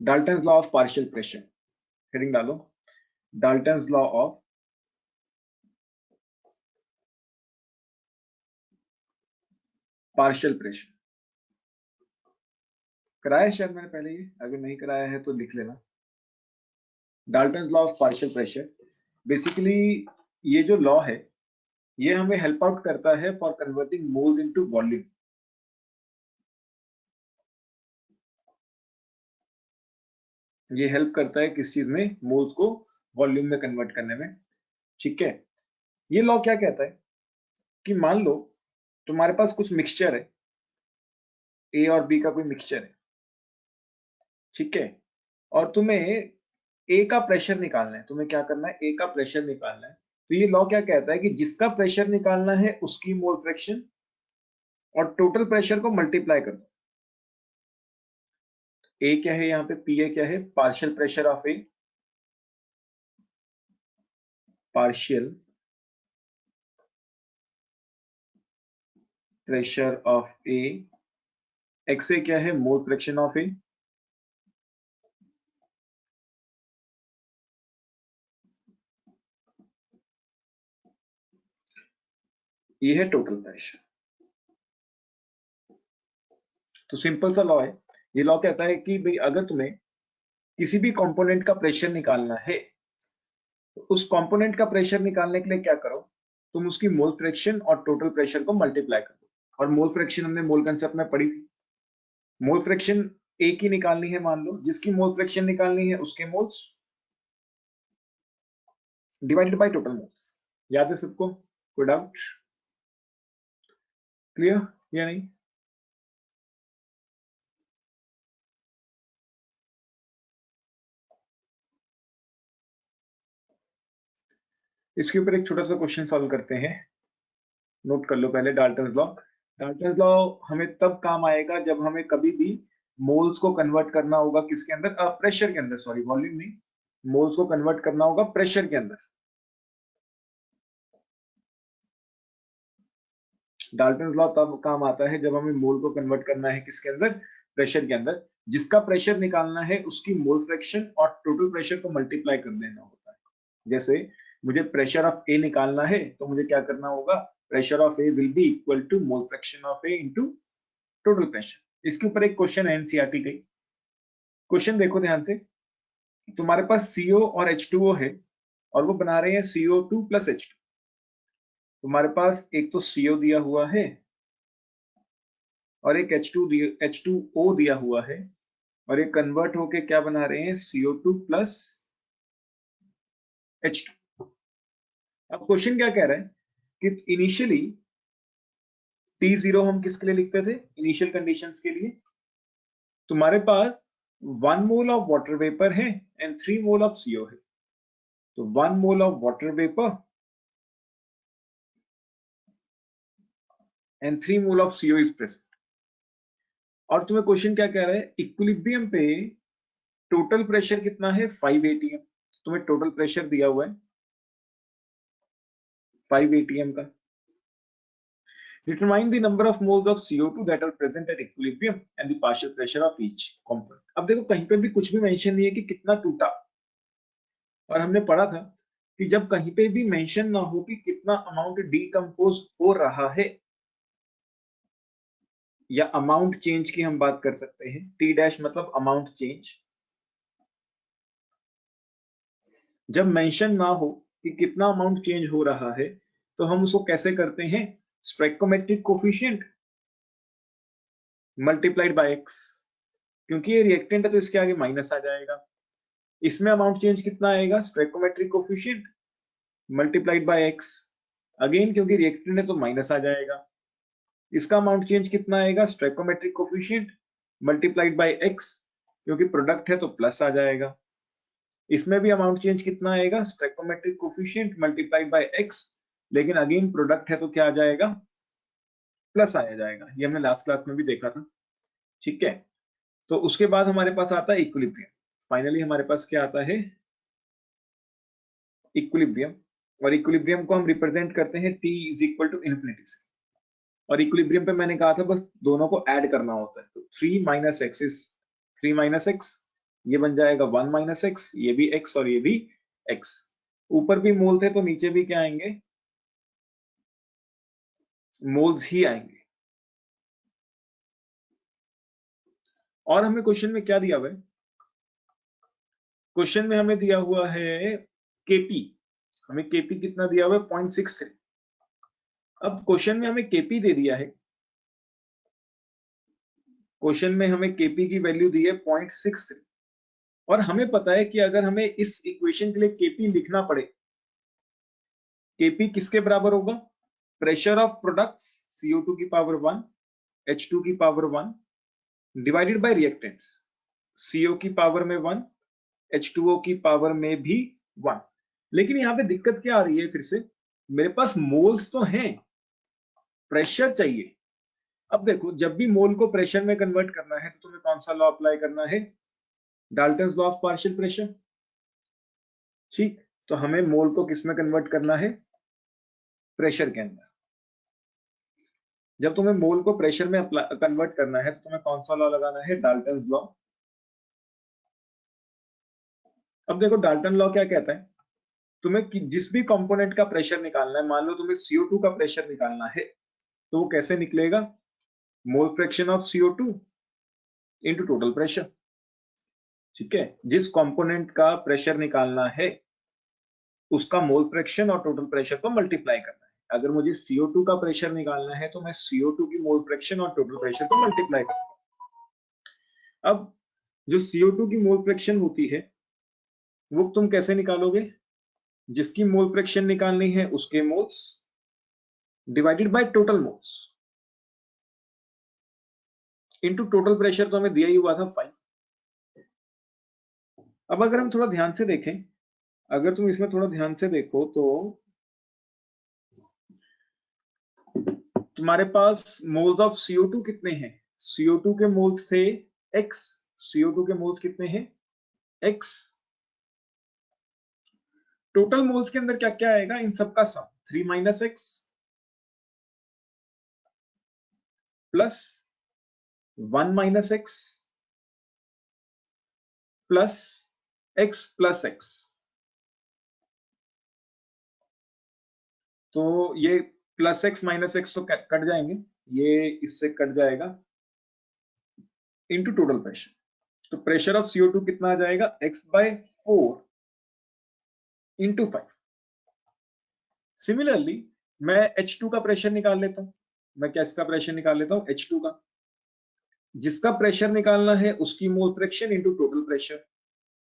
Dalton's law of partial pressure, heading डालो, Dalton's law of partial pressure. कराया शायद मैंने पहले, ये अगर नहीं कराया है तो लिख लेना। Dalton's law of partial pressure, basically ये जो लॉ है ये हमें हेल्प आउट करता है for converting moles into volume. ये हेल्प करता है किस चीज में, मोल्स को वॉल्यूम में कन्वर्ट करने में। ठीक है, ये लॉ क्या कहता है कि मान लो तुम्हारे पास कुछ मिक्सचर है, ए और बी का कोई मिक्सचर है, ठीक है, और तुम्हें ए का प्रेशर निकालना है, तुम्हें क्या करना है, ए का प्रेशर निकालना है। तो ये लॉ क्या कहता है कि जिसका प्रेशर निकालना है उसकी मोल फ्रैक्शन और टोटल प्रेशर को मल्टीप्लाई कर दो। ए क्या है यहाँ पे, पी ए क्या है, partial pressure of A, partial pressure of A, X A क्या है, मोल फ्रैक्शन ऑफ ए, ये है टोटल प्रेशर। तो सिंपल सा लॉ है, ये लॉ कहता है कि भाई अगर तुम्हें किसी भी कंपोनेंट का प्रेशर निकालना है तो उस कंपोनेंट का प्रेशर निकालने के लिए क्या करो, तुम उसकी मोल फ्रैक्शन और टोटल प्रेशर को मल्टीप्लाई कर दो। और मोल फ्रैक्शन हमने मोल कंसेप्ट में पढ़ी थी, मोल फ्रैक्शन ए की निकालनी है, मान लो जिसकी मोल फ्रैक्शन निकालनी है उसके moles divided by total moles. याद है सबको, कोई डाउट, क्लियर या नहीं? इसके ऊपर एक छोटा सा क्वेश्चन सॉल्व करते हैं, नोट कर लो पहले। डाल्टन्स लॉ, डाल्टन्स लॉ हमें तब काम आएगा जब हमें कभी भी मोल्स को कन्वर्ट करना होगा किसके अंदर, प्रेशर के अंदर, सॉरी वॉल्यूम नहीं, मोल्स को कन्वर्ट करना होगा प्रेशर के अंदर। डाल्टन्स लॉ तब काम आता है जब हमें मोल को कन्वर्ट करना है किसके अंदर, प्रेशर के अंदर। जिसका प्रेशर निकालना है उसकी मोल फ्रैक्शन और टोटल प्रेशर को मल्टीप्लाई कर देना होता है। जैसे मुझे प्रेशर ऑफ ए निकालना है तो मुझे क्या करना होगा, pressure of A will be equal to mole fraction of A into total pressure. इसके ऊपर एक क्वेश्चन है एनसीईआरटी का, क्वेश्चन देखो ध्यान से। तुम्हारे पास CO और H2O है और वो बना रहे हैं CO2 प्लस H2। तुम्हारे पास एक तो CO दिया हुआ है और एक H2O दिया हुआ है, और ये कन्वर्ट होके क्या बना रहे हैं, CO2 प्लस H2। अब क्वेश्चन क्या कह रहा है कि इनिशियली T0 हम किसके लिए लिखते थे, इनिशियल कंडीशंस के लिए। तुम्हारे पास 1 मोल ऑफ वाटर वेपर है एंड 3 मोल ऑफ CO है। तो 1 mole of water vapour and 3 mole of CO is present. और तुम्हें क्वेश्चन क्या कह रहा है, इक्विलिब्रियम पे टोटल प्रेशर कितना है, 5 atm। तुम्हें टोटल प्रेशर दिया हुआ है 5 atm का। Determine the number of moles of CO2 that are present at equilibrium and the partial pressure of each component। अब देखो कहीं पे भी कुछ भी मेंशन नहीं है कि कितना टूटा, और हमने पढ़ा था कि जब कहीं पे भी मेंशन ना हो कि कितना अमाउंट डीकंपोज हो रहा है, या अमाउंट चेंज की हम बात कर सकते हैं, T डैश मतलब अमाउंट चेंज। जब मेंशन ना हो कि कितना अमाउंट चेंज हो रहा है तो हम उसको कैसे करते हैं, stoichiometric coefficient multiplied by x। क्योंकि ये रिएक्टेंट है तो इसके आगे माइनस आ जाएगा। इसमें अमाउंट चेंज कितना आएगा, stoichiometric coefficient multiplied by x। Again क्योंकि रिएक्टेंट है तो माइनस आ जाएगा। इसका अमाउंट चेंज कितना आएगा, stoichiometric coefficient multiplied by x, क्योंकि प्रोडक्ट है तो प्लस आ जाएगा। इसमें भी अमाउंट चेंज कितना आएगा, stoichiometric coefficient multiplied by x, लेकिन अगेन प्रोडक्ट है तो क्या आ जाएगा, प्लस आया जाएगा। ये हमने लास्ट क्लास में भी देखा था, ठीक है। तो उसके बाद हमारे पास आता है इक्विलिब्रियम। फाइनली हमारे पास क्या आता है, इक्विलिब्रियम। और इक्विलिब्रियम को हम रिप्रेजेंट करते हैं T is equal to infinity से। और इक्विलिब्रियम पे मैंने कहा था बस दोनों को ऐड करना होता है। तो 3 minus x is 3 minus x, ये बन जाएगा 1 माइनस एक्स, ये भी एक्स और ये भी एक्स। ऊपर भी मोल थे तो नीचे भी क्या आएंगे, मोल्स ही आएंगे। और हमें क्वेश्चन में क्या दिया हुआ है, क्वेश्चन में हमें दिया हुआ है केपी, हमें केपी कितना दिया हुआ है 0.63। अब क्वेश्चन में हमें केपी दे दिया है, क्वेश्चन में हमें केपी की वैल्यू दी है 0.63 और हमें पता है कि अगर हमें इस इक्वेशन के लिए केपी लिखना पड़े, केपी किसके बराबर होगा, प्रेशर ऑफ प्रोडक्ट्स CO2 की पावर 1 H2 की power 1 divided by reactants CO की पावर में 1 H2O की पावर में भी 1। लेकिन यहां पे दिक्कत क्या आ रही है, फिर से मेरे पास मोल्स तो हैं, प्रेशर चाहिए। अब देखो, जब भी मोल को प्रेशर में कन्वर्ट करना है तो तुम्हें कौन सा लॉ अप्लाई करना है, Dalton's law of partial pressure. ठीक, तो हमें मोल को किस में कन्वर्ट करना है, प्रेशर के अंदर। जब तुम्हें मोल को प्रेशर में कन्वर्ट करना है तो तुम्हें कौन सा लॉ लगाना है, डाल्टन्स लॉ। अब देखो डाल्टन लॉ क्या कहता है, तुम्हें जिस भी कंपोनेंट का प्रेशर निकालना है, मान लो तुम्हें CO2 का प्रेशर निकालना है, तो वो कैसे निकलेगा, मोल fraction of CO2 into total pressure. ठीक है, जिस कंपोनेंट का प्रेशर निकालना है उसका मोल फ्रैक्शन और टोटल प्रेशर को मल्टीप्लाई करना है। अगर मुझे CO2 का प्रेशर निकालना है तो मैं CO2 की मोल फ्रैक्शन और टोटल प्रेशर को मल्टीप्लाई करूंगा। अब जो CO2 की मोल फ्रैक्शन होती है वो तुम कैसे निकालोगे, जिसकी मोल फ्रैक्शन निकालनी है उसके moles divided by total moles into total pressure, तो हमें दिया ही हुआ था 5। अब अगर हम थोड़ा ध्यान से देखें, अगर तुम इसमें थोड़ा ध्यान से देखो तो तुम्हारे पास मोल्स ऑफ CO2 कितने हैं, CO2 के मोल्स थे x, CO2 के मोल्स कितने हैं x। टोटल मोल्स के अंदर क्या क्या आएगा, इन सबका सम 3 minus x plus 1 minus x plus x plus x. तो ये प्लस एक्स माइनस एक्स तो कट जाएंगे, ये इससे कट जाएगा, इनटू टोटल प्रेशर। तो प्रेशर ऑफ CO2 कितना आ जाएगा, x/4 इंटू 5। सिमिलरली मैं H2 का प्रेशर निकाल लेता हूं, मैं क्या इसका प्रेशर निकाल लेता हूं, H2 का। जिसका प्रेशर निकालना है उसकी mole fraction into total pressure.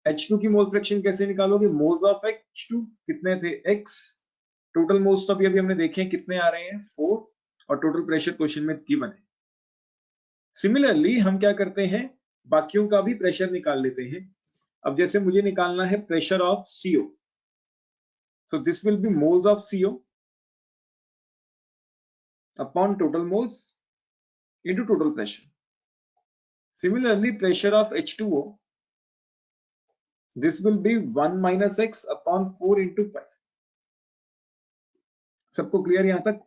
H2 की मोल फ्रैक्शन कैसे निकालोगे, मोल्स ऑफ H2 कितने थे x, टोटल मोल्स तो अभी हमने देखे हैं कितने आ रहे हैं 4, और टोटल प्रेशर क्वेश्चन में गिवन है। सिमिलरली हम क्या करते हैं, बाकियों का भी प्रेशर निकाल लेते हैं। अब जैसे मुझे निकालना है pressure of CO, so this will be moles of CO upon total moles into total pressure. Similarly, pressure of H2O, this will be 1 minus x upon 4 into 5. सबको क्लियर यहां तक।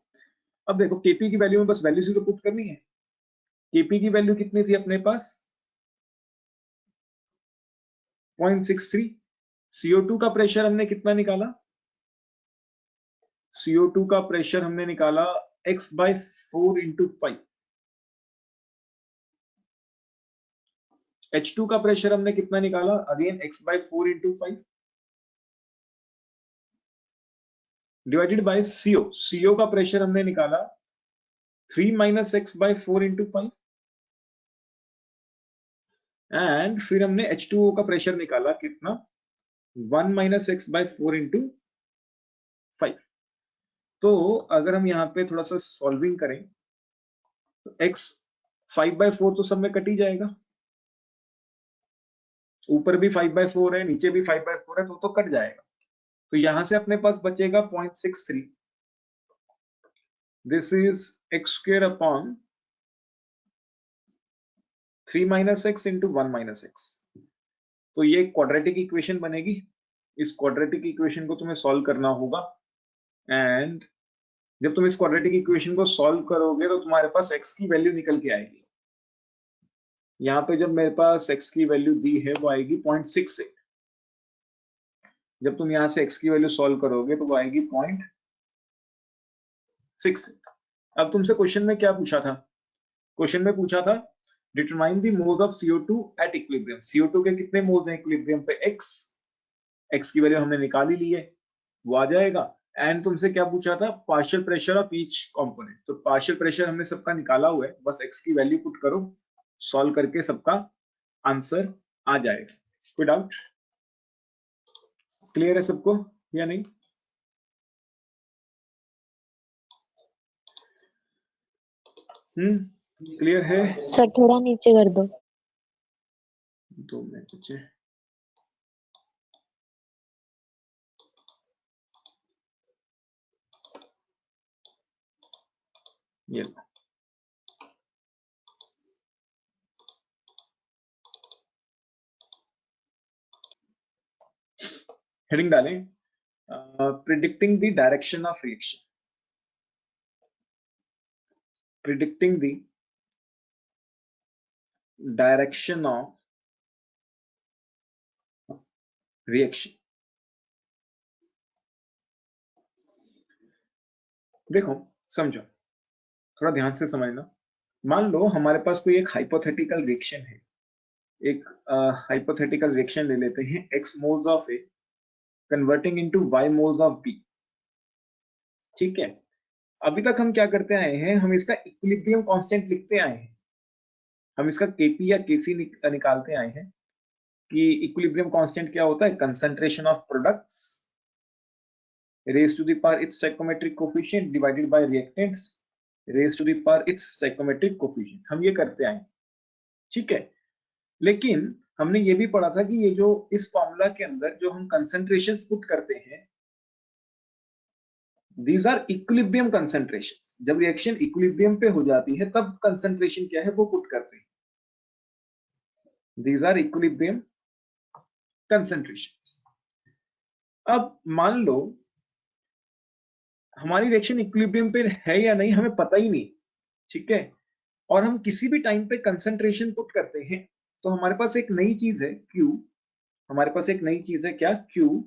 अब देखो केपी की वैल्यू में बस वैल्यू से तो पुट करनी है। केपी की वैल्यू कितनी थी अपने पास 0.63। CO2 का प्रेशर हमने कितना निकाला, CO2 का प्रेशर हमने निकाला x/4 इंटू 5। H2 का प्रेशर हमने कितना निकाला, again x/4 into 5 divided by CO का प्रेशर हमने निकाला 3 माइनस x/4 इंटू 5 एंड फिर हमने H2O का प्रेशर निकाला कितना 1 माइनस x/4 इंटू 5। तो अगर हम यहाँ पे थोड़ा सा सॉल्विंग करें तो x 5/4 तो सब में कट ही जाएगा, ऊपर भी 5/4 है नीचे भी 5/4 है तो कट जाएगा। तो यहां से अपने पास बचेगा 0.63, this is x square upon 3 minus x into 1 minus x. तो ये क्वाड्रेटिक इक्वेशन बनेगी। इस क्वाड्रेटिक इक्वेशन को तुम्हें सॉल्व करना होगा एंड जब तुम इस क्वाड्रेटिक इक्वेशन को सॉल्व करोगे तो तुम्हारे पास x की वैल्यू निकल के आएगी। यहाँ पे जब मेरे पास x की वैल्यू दी है वो आएगी 0.68। जब तुम यहाँ से x की वैल्यू सॉल्व करोगे तो वो आएगी 0.68। अब तुमसे क्वेश्चन में क्या पूछा था? क्वेश्चन में पूछा था determine the moles of CO2 at equilibrium. CO2 के कितने मोल्स हैं इक्विलिब्रियम पे? x की वैल्यू हमने निकाल ही ली है, वो आ जाएगा। एंड तुमसे क्या पूछा था? Partial pressure of each component. तो पार्शियल प्रेशर हमने सबका निकाला हुआ है, बस x की वैल्यू पुट करो, सॉल्व करके सबका आंसर आ जाएगा। कोई डाउट? क्लियर है सबको या नहीं? क्लियर है? सर थोड़ा नीचे कर दो। 2 मिनट बचे। ये लो। हेडिंग डालें, predicting the direction of reaction. Predicting the direction of reaction. देखो समझो, थोड़ा ध्यान से समझना। मान लो हमारे पास कोई एक हाइपोथेटिकल रिएक्शन है, एक हाइपोथेटिकल रिएक्शन ले लेते हैं, x moles of A converting into y moles of b। ठीक है, अभी तक हम क्या करते आए हैं? हम इसका इक्विलिब्रियम कांस्टेंट लिखते आए हैं, हम इसका kp या kc निकालते आए हैं कि इक्विलिब्रियम कांस्टेंट क्या होता है? Concentration of products raised to the power its stoichiometric coefficient divided by reactants raised to the power its stoichiometric coefficient। हम ये करते आए, ठीक है। लेकिन हमने ये भी पढ़ा था कि ये जो इस फॉर्मूला के अंदर जो हम कंसंट्रेशंस पुट करते हैं, दीज आर इक्विलिब्रियम कंसंट्रेशंस। जब रिएक्शन इक्विलिब्रियम पे हो जाती है तब कंसंट्रेशन क्या है वो पुट करते हैं, दीज आर इक्विलिब्रियम कंसंट्रेशंस। अब मान लो हमारी रिएक्शन इक्विलिब्रियम पे है या नहीं हमें पता ही नहीं, ठीक है, और हम किसी भी टाइम पे कंसंट्रेशन पुट करते हैं तो हमारे पास एक नई चीज है Q। हमारे पास एक नई चीज है क्या? Q।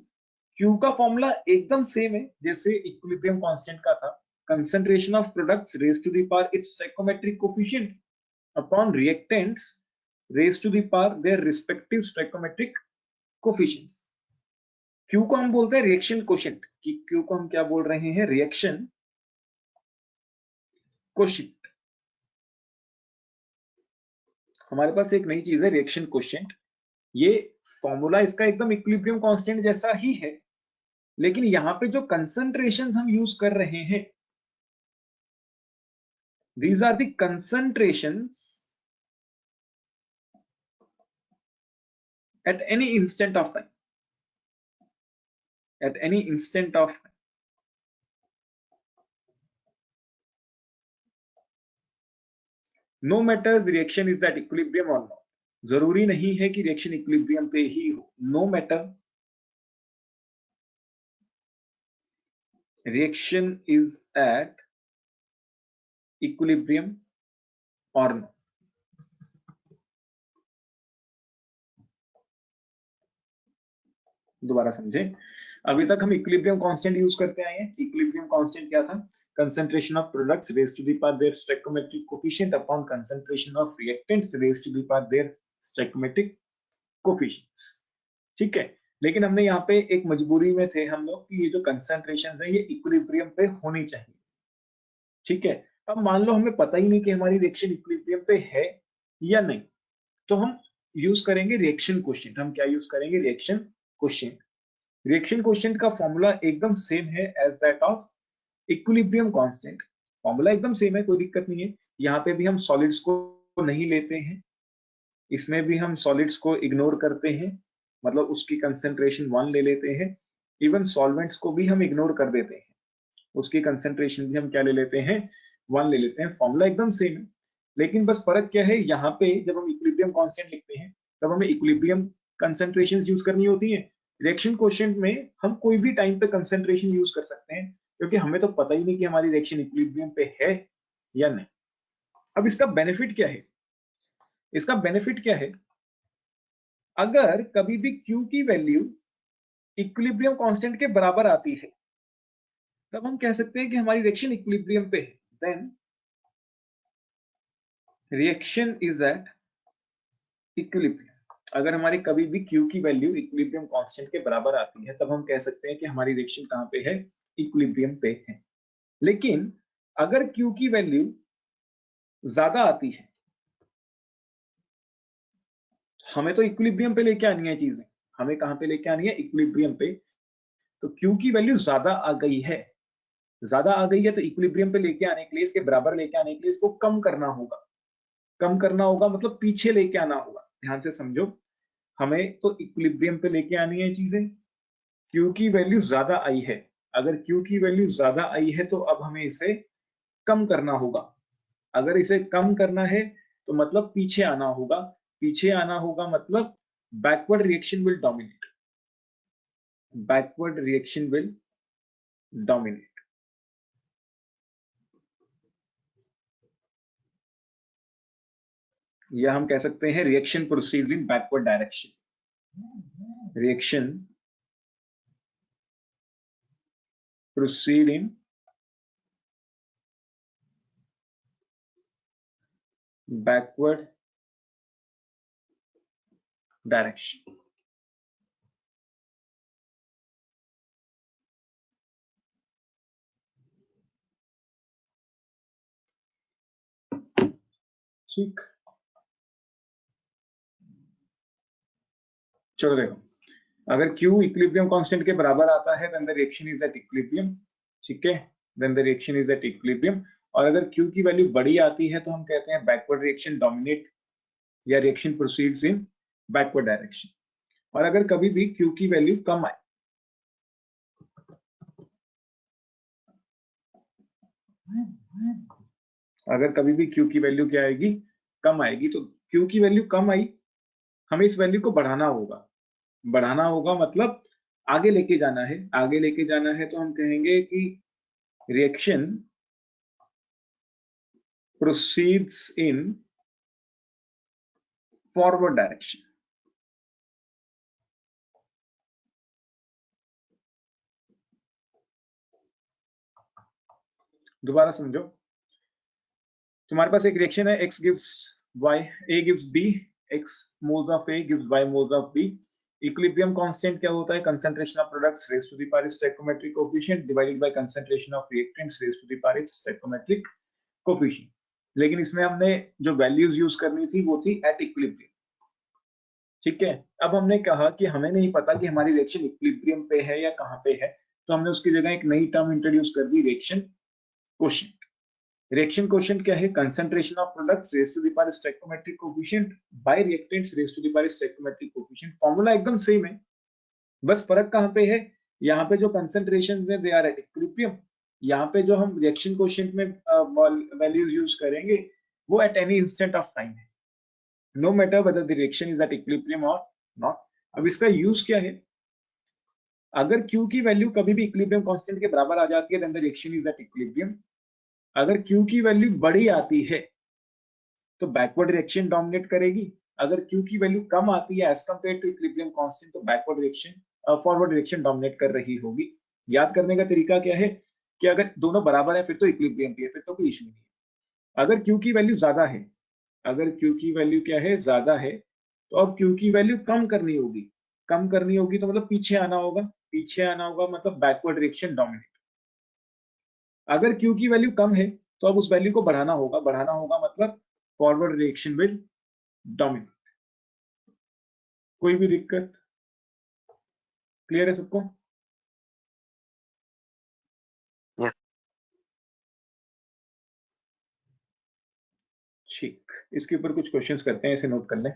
Q का फॉर्मूला एकदम सेम है जैसे इक्विलिब्रियम कांस्टेंट का था, concentration of products raised to the power its stoichiometric coefficient upon reactants raised to the power their respective stoichiometric coefficients. Q को हम बोलते हैं रिएक्शन कोशेंट, कि Q को हम क्या बोल रहे हैं? Reaction quotient. हमारे पास एक नई चीज है रिएक्शन कोशेंट। ये फॉर्मूला इसका एकदम इक्विलिब्रियम कांस्टेंट जैसा ही है, लेकिन यहां पे जो कंसंट्रेशंस हम यूज कर रहे हैं, these are the concentrations at any instant of time, at any instant of time। no matters reaction is at equilibrium or not। जरूरी नहीं है कि रिएक्शन इक्विलिब्रियम पे ही हो। no matter reaction is at equilibrium or not। दोबारा समझे, अभी तक हम इक्विलिब्रियम कांस्टेंट यूज करते आए हैं। इक्विलिब्रियम कांस्टेंट क्या था? Concentration of products raised to the power their stoichiometric coefficient upon concentration of reactants raised to the power their stoichiometric coefficients. ठीक है, लेकिन हमने यहाँ पे एक मजबूरी में थे हम लोग कि ये जो कंसंट्रेशंस है ये इक्विलिब्रियम पे होनी चाहिए। ठीक है, अब मान लो हमें पता ही नहीं कि हमारी रिएक्शन इक्विलिब्रियम पे है या नहीं, तो हम यूज करेंगे रिएक्शन कोएफिशिएंट। हम क्या यूज करेंगे? Reaction coefficient. रिएक्शन कोएफिशिएंट का फॉर्मूला एकदम सेम है as that of equilibrium constant. Formula एकदम सेम है, कोई दिक्कत नहीं है। यहाँ पे भी हम सॉलिड्स को नहीं लेते हैं, इसमें भी हम सॉलिड्स को इग्नोर करते हैं, मतलब उसकी कंसंट्रेशन 1 ले लेते हैं। इवन सॉल्वेंट्स को भी हम इग्नोर कर देते हैं, उसकी कंसंट्रेशन भी हम क्या ले लेते हैं? 1 ले लेते हैं। फॉर्मूला एकदम सेम है, लेकिन बस फर्क क्या है? यहाँ पे जब हम इक्विलिब्रियम कांस्टेंट लिखते हैं तब हमें इक्विलिब्रियम कंसंट्रेशंस यूज करनी होती है। रिएक्शन कोएफिशिएंट में हम कोई भी टाइम पे कंसंट्रेशन यूज कर सकते हैं, क्योंकि हमें तो पता ही नहीं कि हमारी रिएक्शन इक्विलिब्रियम पे है या नहीं। अब इसका बेनिफिट क्या है? इसका बेनिफिट क्या है, अगर कभी भी Q की वैल्यू इक्विलिब्रियम कांस्टेंट के बराबर आती है तब हम कह सकते हैं कि हमारी रिएक्शन इक्विलिब्रियम पे है, then reaction is at equilibrium. अगर हमारी कभी भी Q की वैल्यू इक्विलिब्रियम कांस्टेंट के बराबर आती है तब हम कह सकते हैं कि हमारी रिएक्शन कहां पे है, इक्विलिब्रियम पे है। लेकिन अगर Q की वैल्यू ज्यादा आती है, हमें तो इक्विलिब्रियम पे लेके आनी है चीजें, हमें कहां पे लेके आनी है, इक्विलिब्रियम पे। तो Q की वैल्यू ज्यादा आ गई है, ज्यादा आ गई है तो इक्विलिब्रियम पे लेके आने के लिए, इसके बराबर लेके आने के लिए इसको कम करना होगा। कम करना होगा मतलब पीछे लेके आना होगा। ध्यान से समझो, हमें तो इक्विलिब्रियम पे लेके आनी है चीजें। Q की वैल्यू ज्यादा आई है, अगर Q की वैल्यू ज्यादा आई है तो अब हमें इसे कम करना होगा। अगर इसे कम करना है तो मतलब पीछे आना होगा। पीछे आना होगा मतलब backward reaction will dominate, backward reaction will dominate. या हम कह सकते हैं reaction proceeds in backward direction, reaction proceed in backward direction. ठीक, चलो देखो, अगर Q इक्विलिब्रियम कांस्टेंट के बराबर आता है then the reaction is at equilibrium, ठीक है, then the reaction is at equilibrium. और अगर Q की वैल्यू बड़ी आती है तो हम कहते हैं बैकवर्ड रिएक्शन डोमिनेट या रिएक्शन प्रोसीड्स इन बैकवर्ड डायरेक्शन। और अगर कभी भी Q की वैल्यू कम आए, अगर कभी भी Q की वैल्यू क्या आएगी, कम आएगी, तो Q की वैल्यू कम आई, हमें इस वैल्यू को बढ़ाना होगा। बढ़ाना होगा मतलब आगे लेके जाना है, आगे लेके जाना है तो हम कहेंगे कि reaction proceeds in forward direction। दोबारा समझो, तुम्हारे पास एक रिएक्शन है, x gives y, a gives b, x moles of a gives y moles of b। Equilibrium constant क्या होता है, concentration of products raise to the power stoichiometric coefficient divided by concentration of reactants raise to the power stoichiometric coefficient. लेकिन इसमें हमने जो values use करनी थी वो थी एट इक्विलिब्रियम, ठीक है। अब हमने कहा कि हमें नहीं पता कि हमारी रिएक्शन इक्विलिब्रियम पे है या कहां पे है, तो हमने उसकी जगह एक नई टर्म इंट्रोड्यूस कर दी, रिएक्शन क्वोशिएंट। रिएक्शन क्वोशिएंट क्या है, concentration of products raise to the power stoichiometric coefficient by reactants raise to the power stoichiometric coefficient. Formula एकदम सेम है, बस फर्क कहां पे है, यहाँ पे जो कंसंट्रेशन है दे आर एट इक्विलिब्रियम, यहाँ पे जो हम रिएक्शन क्वोशिएंट में वैल्यूज यूज करेंगे वो at any instant of time है, no matter whether the reaction is at equilibrium और नॉट। अब इसका यूज क्या है, अगर Q की वैल्यू कभी भी इक्विलिब्रियम कांस्टेंट के बराबर आ जाती है then the reaction is at equilibrium. अगर Q की वैल्यू बड़ी आती है तो बैकवर्ड रिएक्शन डोमिनेट करेगी। अगर Q की वैल्यू कम आती है as compare to equilibrium constant तो backward reaction forward reaction dominate कर रही होगी। याद करने का तरीका क्या है कि अगर दोनों बराबर है फिर तो इक्विलिब्रियम पे है, फिर तो कोई इशू नहीं है। अगर Q की वैल्यू ज्यादा है, अगर Q की वैल्यू क्या है, ज्यादा है, तो अब Q की वैल्यू कम करनी होगी। कम करनी होगी तो मतलब पीछे आना होगा, पीछे आना होगा मतलब बैकवर्ड रिएक्शन डोमिनेट। अगर Q की वैल्यू कम है तो अब उस वैल्यू को बढ़ाना होगा, बढ़ाना होगा मतलब फॉरवर्ड रिएक्शन विल डोमिनेट। कोई भी दिक्कत, क्लियर है सबको? यस। ठीक, इसके ऊपर कुछ क्वेश्चंस करते हैं, इसे नोट कर लें।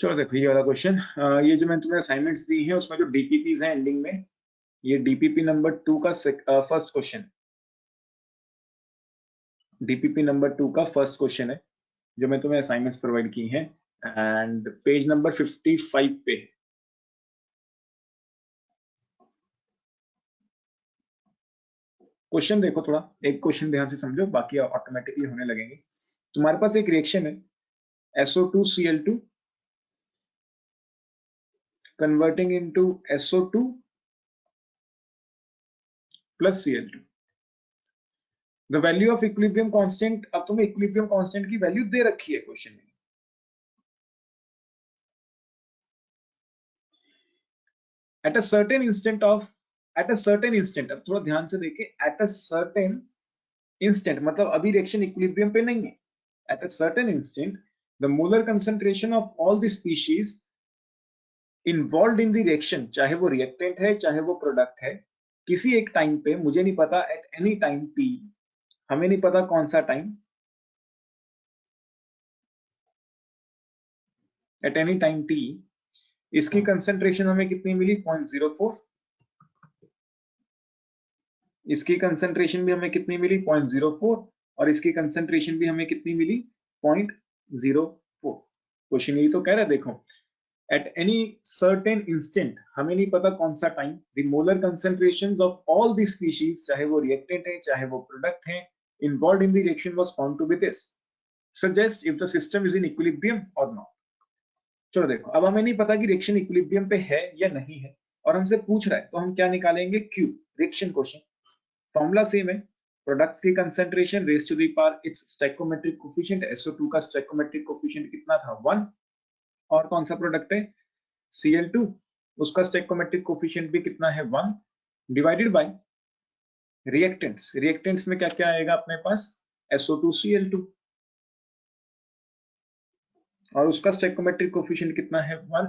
चलो देखो ये वाला क्वेश्चन, ये जो मैंने तुम्हें असाइनमेंट्स दी हैं उसमें जो डीपीपीज हैं एंडिंग में, ये डीपीपी नंबर 2 का फर्स्ट क्वेश्चन, डीपीपी नंबर 2 का फर्स्ट क्वेश्चन है जो मैं तुम्हें असाइनमेंट्स प्रोवाइड की हैं, एंड पेज नंबर 55 पे। क्वेश्चन देखो, थोड़ा एक क्वेश्चन ध्यान से समझो, बाकी ऑटोमेटिकली होने लगेंगे। तुम्हारे पास एक रिएक्शन है SO2Cl2 converting into SO2 plus Cl2। The value of equilibrium constant, अब तुम्हें इक्विलिब्रियम कांस्टेंट की वैल्यू दे रखी है क्वेश्चन में। At a certain instant of, at a certain instant, अब थोड़ा ध्यान से देखें, एट अ सर्टेन इंस्टेंट मतलब अभी रिएक्शन इक्विलिब्रियम पे नहीं है। At a certain instant the molar concentration of all the species involve in the reaction, चाहे वो रिएक्टेंट है चाहे वो प्रोडक्ट है, किसी एक टाइम पे, मुझे नहीं पता एट एनी टाइम p, हमें नहीं पता कौन सा time, at any time t, इसकी कंसंट्रेशन हमें कितनी मिली 0.04, इसकी कंसंट्रेशन भी हमें कितनी मिली 0.04, और इसकी कंसंट्रेशन भी हमें कितनी मिली 0.04। क्वेश्चन यही तो कह रहा है, देखो एट एनी सर्टेन इंस्टेंट, हमें नहीं पता कौन सा time, the molar concentrations of all the species, चाहे वो रिएक्टेंट है चाहे वो प्रोडक्ट है, involved in the reaction was found to be this, suggest if the system is in equilibrium और नॉट। चलो देखो, अब हमें नहीं पता कि रिएक्शन इक्विलिब्रियम पे है या नहीं है, और हमसे पूछ रहा है तो हम क्या निकालेंगे, Q, reaction question. Formula same है, प्रोडक्ट्स की concentration raise to the power its stoichiometric coefficient, SO2 का स्टोइकोमेट्रिक कोफिशिएंट कितना था 1, और कौन सा प्रोडक्ट है Cl2, उसका स्टोइकोमेट्रिक कोफिशिएंट भी कितना है 1, डिवाइडेड बाय रिएक्टेंट्स, रिएक्टेंट्स में क्या क्या आएगा अपने पास SO2Cl2, और उसका स्टोइकोमेट्रिक कोफिशिएंट कितना है 1,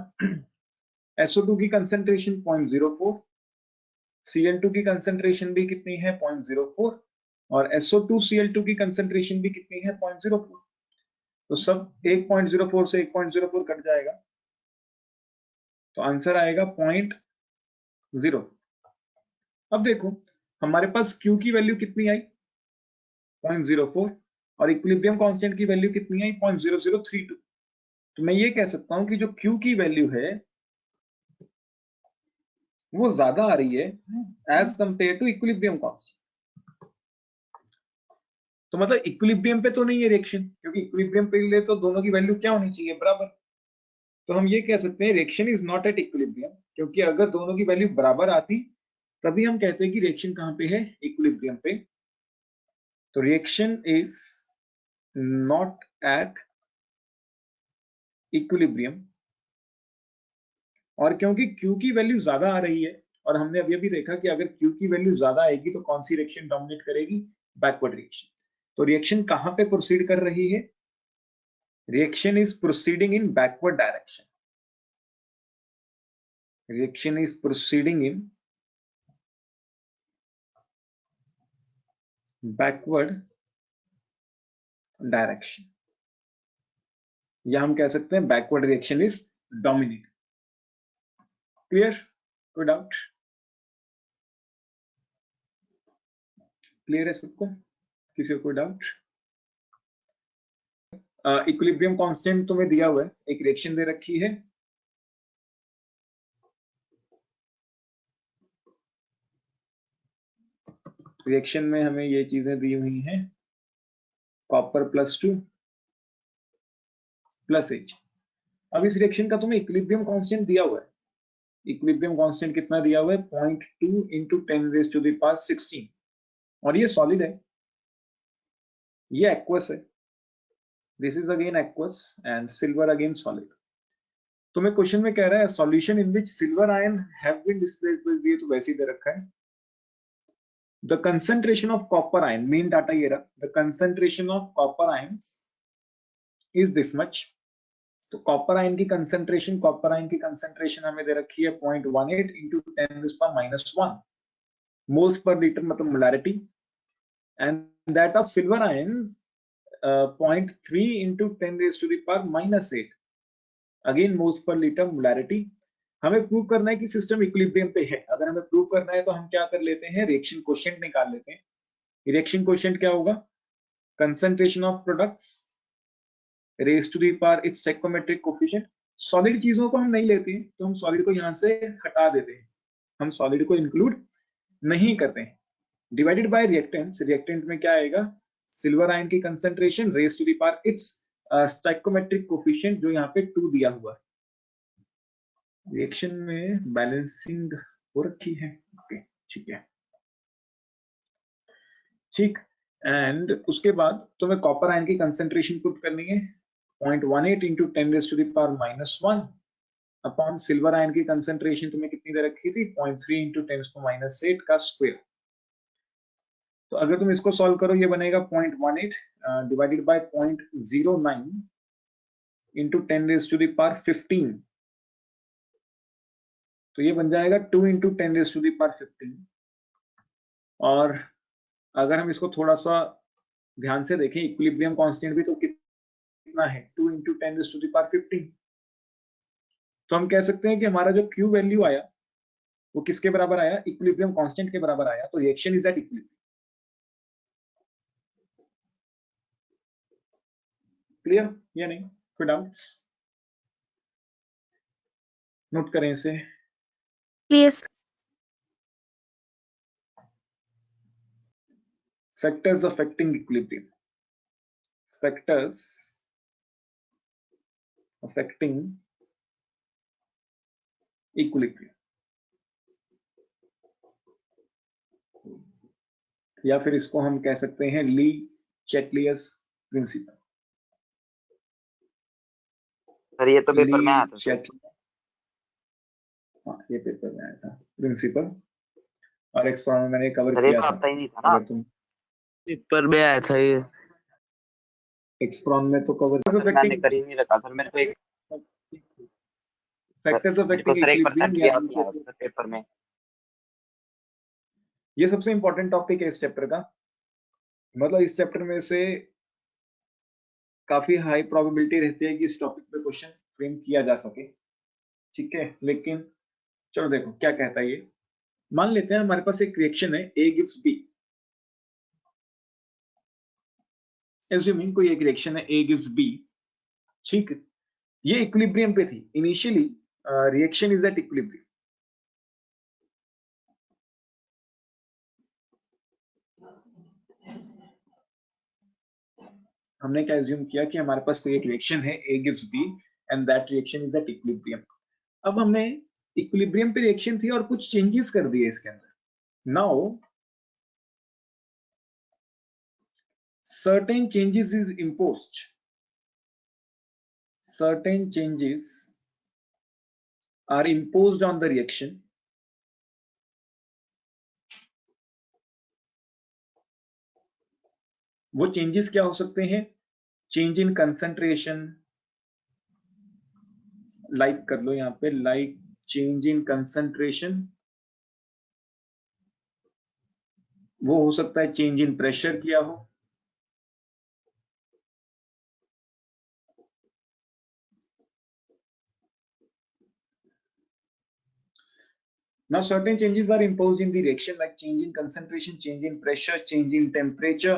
SO2 की कंसंट्रेशन 0.04, Cl2 की कंसंट्रेशन भी कितनी है 0.04, और SO2Cl2 की कंसंट्रेशन भी कितनी है 0.04, तो सब 1.04 से 1.04 कट जाएगा, तो आंसर आएगा 0.0। अब देखो हमारे पास Q की वैल्यू कितनी आई 0.04, और इक्विलिब्रियम कांस्टेंट की वैल्यू कितनी आई 0.0032, तो मैं ये कह सकता हूं कि जो Q की वैल्यू है वो ज्यादा आ रही है as compare to equilibrium constant. तो मतलब इक्विलिब्रियम पे तो नहीं है रिएक्शन, क्योंकि इक्विलिब्रियम पे लिए तो दोनों की वैल्यू क्या होनी चाहिए बराबर, तो हम ये कह सकते हैं reaction is not at equilibrium, क्योंकि अगर दोनों की वैल्यू बराबर आती तभी हम कहते हैं कि रिएक्शन कहां पे है, इक्विलिब्रियम पे। तो reaction is not at equilibrium, और क्योंकि Q की वैल्यू ज्यादा आ रही है, और हमने अभी अभी देखा कि अगर Q की वैल्यू ज्यादा आएगी तो कौन सी रिएक्शन डोमिनेट करेगी, बैकवर्ड रिएक्शन। तो रिएक्शन कहां पे प्रोसीड कर रही है, reaction is proceeding in backward direction, reaction is proceeding in backward direction, या हम कह सकते हैं backward reaction is dominate. Clear, कोई डाउट, क्लियर है सबको, किसी को कोई डाउट? इक्विलिब्रियम कांस्टेंट तुम्हें दिया हुआ है, एक रिएक्शन दे रखी है, रिएक्शन में हमें ये चीजें दी हुई हैं, कॉपर +2 प्लस H। अब इस रिएक्शन का तुम्हें इक्विलिब्रियम कांस्टेंट दिया हुआ है, इक्विलिब्रियम कांस्टेंट कितना दिया हुआ है 0.2 into 10⁻16, और ये सॉलिड है, ये एक्वस है, this is again aqueous and silver again solid. तुम्हें क्वेश्चन में कह रहा है solution in which silver ion have been displaced, बस ये तो वैसे ही दे रखा है। The concentration of copper ion, main data ये रहा, the concentration of copper ions is this much, तो कॉपर आयन की कंसंट्रेशन, कॉपर आयन की कंसंट्रेशन हमें दे रखी है 0.18 into 10⁻⁻1 मोल्स पर लीटर, मतलब molarity, and that of silver ions 0.3 into 10⁻⁻8, again moles per litre molarity. हमें प्रूव करना है कि सिस्टम इक्विलिब्रियम पे है। अगर हमें प्रूव करना है तो हम क्या कर लेते हैं, रिएक्शन कोएफिशिएंट निकाल लेते हैं। रिएक्शन कोएफिशिएंट क्या होगा, concentration of products raise to the power its stoichiometric coefficient. Solid चीजों को हम नहीं लेते हैं तो हम सॉलिड को यहाँ से हटा देते हैं, हम सॉलिड को इंक्लूड नहीं करते हैं। डिवाइडेड बाय रिएक्टेंट्स, रिएक्टेंट में क्या आएगा, सिल्वर आयन की concentration raise to the power its stoichiometric coefficient, जो यहाँ पे 2 दिया हुआ है। रिएक्शन में बैलेंसिंग हो रखी है, ओके ठीक है, ठीक। एंड उसके बाद तुम्हें कॉपर आयन की कंसंट्रेशन पुट करनी है 0.18 इंटू 10⁻⁻1 अपॉन सिल्वर आयन की कंसंट्रेशन तुम्हें कितनी दे रखी थी, 0.3 इंटू 10⁻⁻8 का स्क्वायर। तो अगर तुम इसको सॉल्व करो ये बनेगा 0.18 डिवाइडेड बाय 0.09 इंटू 10⁻15, तो ये बन जाएगा 2 इंटू 10⁻15। और अगर हम इसको थोड़ा सा ध्यान से देखें, इक्विलिब्रियम कांस्टेंट भी तो कितना है, 2 इंटू 10⁻15। तो हम कह सकते हैं कि हमारा जो Q वैल्यू आया वो किसके बराबर आया, इक्विलिब्रियम कांस्टेंट के बराबर आया। तो reaction is at equilibrium. Clear या नहीं, कोई डाउट्स, नोट करें इसे। Yes factors affecting equilibrium, factors affecting equilibrium, या फिर इसको हम कह सकते हैं ली चैटलियस प्रिंसिपल। सर ये तो पेपर में आया था सर। हाँ ये पेपर में आया था प्रिंसिपल, और एक्सप्रोन में मैंने कवर सर ये किया तो था। आता ही नहीं था ना, अगर तुम पेपर में आया था ये, एक्सप्रोन में तो कवर सर मैंने कर ही नहीं रखा सर, मेरे को एक फैक्टर्स अफेक्टिंग सर 1% इक्विलिब्रियम, याद नहीं आया सर पेपर में। ये सबसे इंपॉर्टेंट टॉपिक है इस चैप्टर का। मतलब इस चैप्टर में से काफी हाई प्रोबेबिलिटी रहती है कि इस टॉपिक पे क्वेश्चन फ्रेम किया जा सके, ठीक है। लेकिन चलो देखो क्या कहता है ये। मान लेते हैं हमारे पास एक रिएक्शन है A गिव्स B, एज्यूमिंग कोई एक रिएक्शन है A गिव्स B, ठीक। ये इक्विलिब्रियम पे थी initially, reaction is at equilibrium. हमने क्या एज्यूम किया कि हमारे पास कोई एक रिएक्शन है A gives B and that reaction is at equilibrium. अब हमने इक्विलिब्रियम पे रिएक्शन थी और कुछ चेंजेस कर दिए इसके अंदर। Now certain changes is imposed, certain changes are imposed on the reaction वो चेंजेस क्या हो सकते हैं, चेंज इन कंसंट्रेशन, लाइक कर लो यहाँ पे, लाइक चेंज इन कंसंट्रेशन, वो हो सकता है चेंज इन प्रेशर किया हो, now certain changes are imposed in the reaction like change in concentration, change in pressure, change in temperature,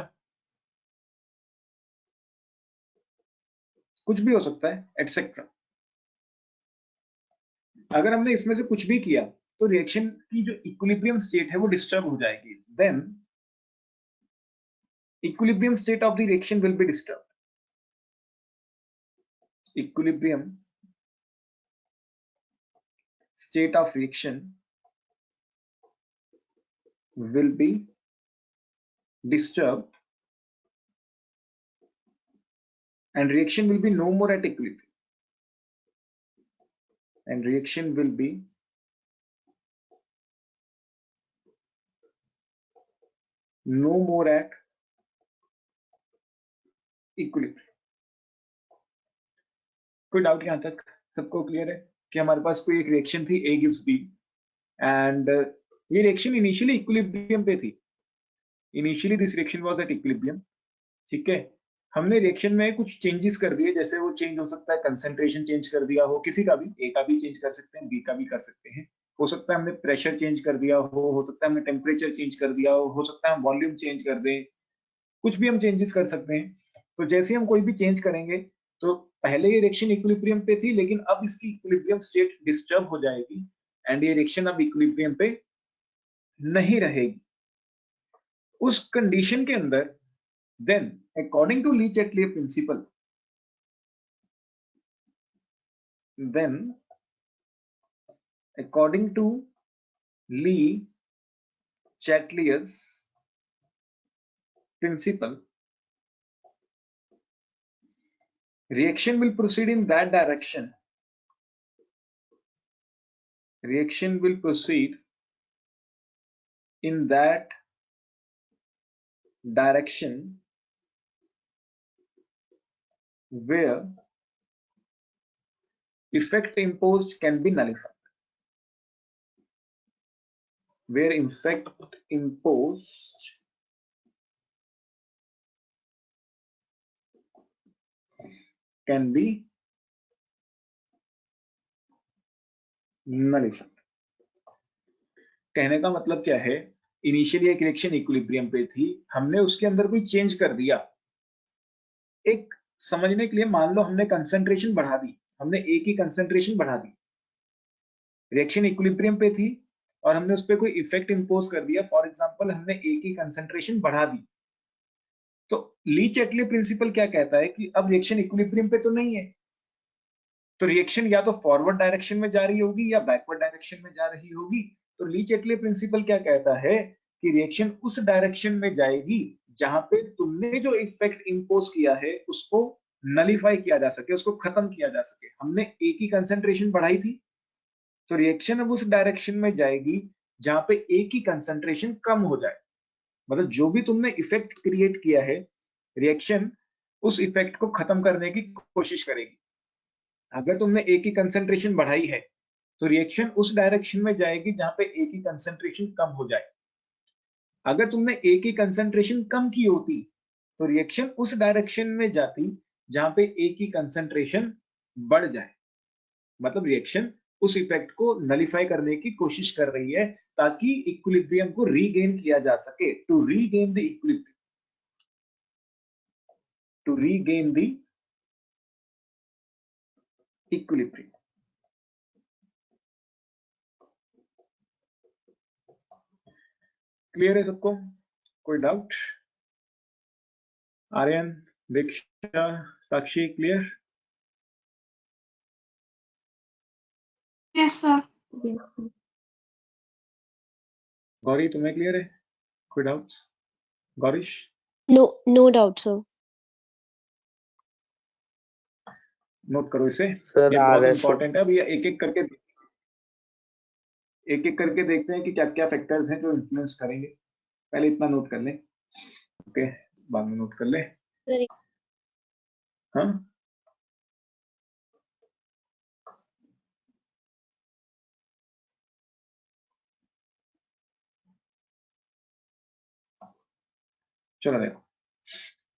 कुछ भी हो सकता है एटसेट्रा। अगर हमने इसमें से कुछ भी किया तो रिएक्शन की जो इक्विलिब्रियम स्टेट है वो डिस्टर्ब हो जाएगी, then equilibrium state of the reaction will be disturbed. Equilibrium state of reaction will be disturbed and reaction will be no more at equilibrium, and reaction will be no more at equilibrium. कोई doubt यहां तक सबको clear है कि हमारे पास कोई एक reaction थी A gives B एंड ये रिएक्शन इनिशियली इक्विलिब्रियम पे थी, initially this reaction was at equilibrium, ठीक है। हमने रिएक्शन में कुछ चेंजेस कर दिए, जैसे वो चेंज हो सकता है कंसंट्रेशन चेंज कर दिया हो, किसी का भी, ए का भी चेंज कर सकते हैं, बी का भी कर सकते हैं, हो सकता है हमने प्रेशर चेंज कर दिया हो सकता है हमने टेम्परेचर चेंज कर दिया हो सकता है हम वॉल्यूम चेंज कर दें, कुछ भी हम चेंजेस कर सकते हैं। तो जैसे हम कोई भी चेंज करेंगे तो पहले ये रिएक्शन इक्विलिब्रियम पे थी, लेकिन अब इसकी इक्विलिब्रियम स्टेट डिस्टर्ब हो जाएगी एंड ये रिएक्शन अब इक्विलिब्रियम पे नहीं रहेगी। उस कंडीशन के अंदर then according to Le Chatelier principle, then according to Lee-Chatelier's principle, reaction will proceed in that direction. Reaction will proceed in that direction where effect imposed can be nullified. Where effect imposed can be nullified. कहने का मतलब क्या है, initially एक reaction equilibrium पे थी, हमने उसके अंदर कोई चेंज कर दिया। एक समझने के लिए मान लो हमने कंसंट्रेशन बढ़ा दी, हमने ए की कंसंट्रेशन बढ़ा दी, रिएक्शन इक्विलिब्रियम पे थी और हमने उस पर कोई इफेक्ट इंपोज कर दिया, फॉर एग्जांपल हमने ए की कंसंट्रेशन बढ़ा दी। तो ली चैटलियर प्रिंसिपल क्या कहता है कि अब रिएक्शन इक्विलिब्रियम पे तो नहीं है, तो रिएक्शन या तो फॉरवर्ड डायरेक्शन में जा रही होगी या बैकवर्ड डायरेक्शन में जा रही होगी। तो ली चैटलियर प्रिंसिपल क्या कहता है कि रिएक्शन उस डायरेक्शन में जाएगी जहां पे तुमने जो इफेक्ट इंपोज किया है उसको नलीफाई किया जा सके, उसको खत्म किया जा सके। हमने ए की कंसंट्रेशन बढ़ाई थी, तो रिएक्शन अब उस डायरेक्शन में जाएगी जहां पे ए की कंसंट्रेशन कम हो जाए। मतलब जो भी तुमने इफेक्ट क्रिएट किया है, रिएक्शन उस इफेक्ट को खत्म करने की कोशिश करेगी। अगर तुमने ए की कंसंट्रेशन बढ़ाई है तो रिएक्शन उस डायरेक्शन में जाएगी जहां पे ए की कंसंट्रेशन कम हो जाए। अगर तुमने ए की कंसंट्रेशन कम की होती तो रिएक्शन उस डायरेक्शन में जाती जहां पे ए की कंसंट्रेशन बढ़ जाए। मतलब रिएक्शन उस इफेक्ट को नलीफाई करने की कोशिश कर रही है ताकि इक्विलिब्रियम को रीगेन किया जा सके, to regain the equilibrium, to regain the equilibrium. Clear है सबको? कोई doubt? Aryan, Diksha, Sakshi, clear? Yes, sir. Gauri, तुम्हें क्लियर है? कोई doubts? Gaurish? No doubt, sir. Note करो इसे, सर ये बहुत RSO इंपॉर्टेंट है। अभी एक एक करके देखते हैं कि क्या क्या फैक्टर्स हैं जो इन्फ्लुएंस करेंगे। पहले इतना नोट कर लें, ओके, बाद में नोट कर ले। हाँ, चलो देखो,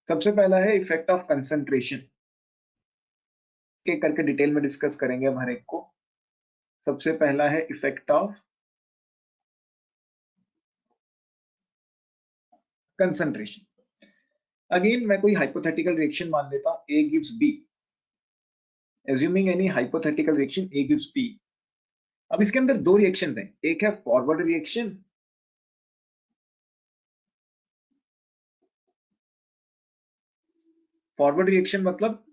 सबसे पहला है इफेक्ट ऑफ कंसंट्रेशन। एक करके डिटेल में डिस्कस करेंगे अब हर एक को। सबसे पहला है इफेक्ट ऑफ कंसंट्रेशन। अगेन मैं कोई हाइपोथेटिकल रिएक्शन मान लेता हूं, A gives B, assuming any hypothetical reaction A gives B। अब इसके अंदर दो रिएक्शंस हैं, एक है फॉरवर्ड रिएक्शन, फॉरवर्ड रिएक्शन मतलब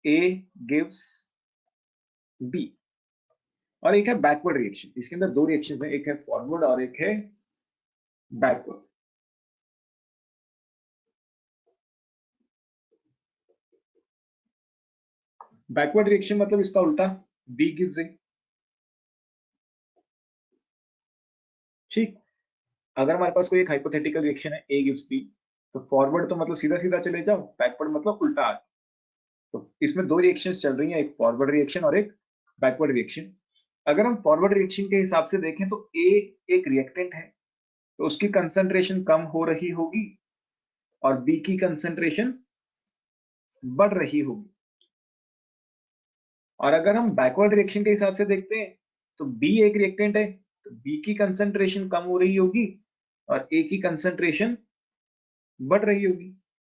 A gives B, और एक है बैकवर्ड रिएक्शन। इसके अंदर दो रिएक्शंस हैं, एक है फॉरवर्ड और एक है बैकवर्ड। बैकवर्ड रिएक्शन मतलब इसका उल्टा, B gives A। ठीक, अगर हमारे पास कोई एक हाइपोथेटिकल रिएक्शन है A gives B, तो फॉरवर्ड तो मतलब सीधा सीधा चले जाओ, बैकवर्ड मतलब उल्टा आ। तो इसमें दो रिएक्शंस चल रही हैं, एक फॉरवर्ड रिएक्शन और एक बैकवर्ड रिएक्शन। अगर हम फॉरवर्ड रिएक्शन के हिसाब से देखें तो A एक रिएक्टेंट है, तो उसकी कंसंट्रेशन कम हो रही होगी और B की कंसंट्रेशन बढ़ रही होगी। और अगर हम बैकवर्ड रिएक्शन के हिसाब से देखते हैं तो B एक रिएक्टेंट है, तो B की कंसंट्रेशन कम हो रही होगी और A की कंसंट्रेशन बढ़ रही होगी,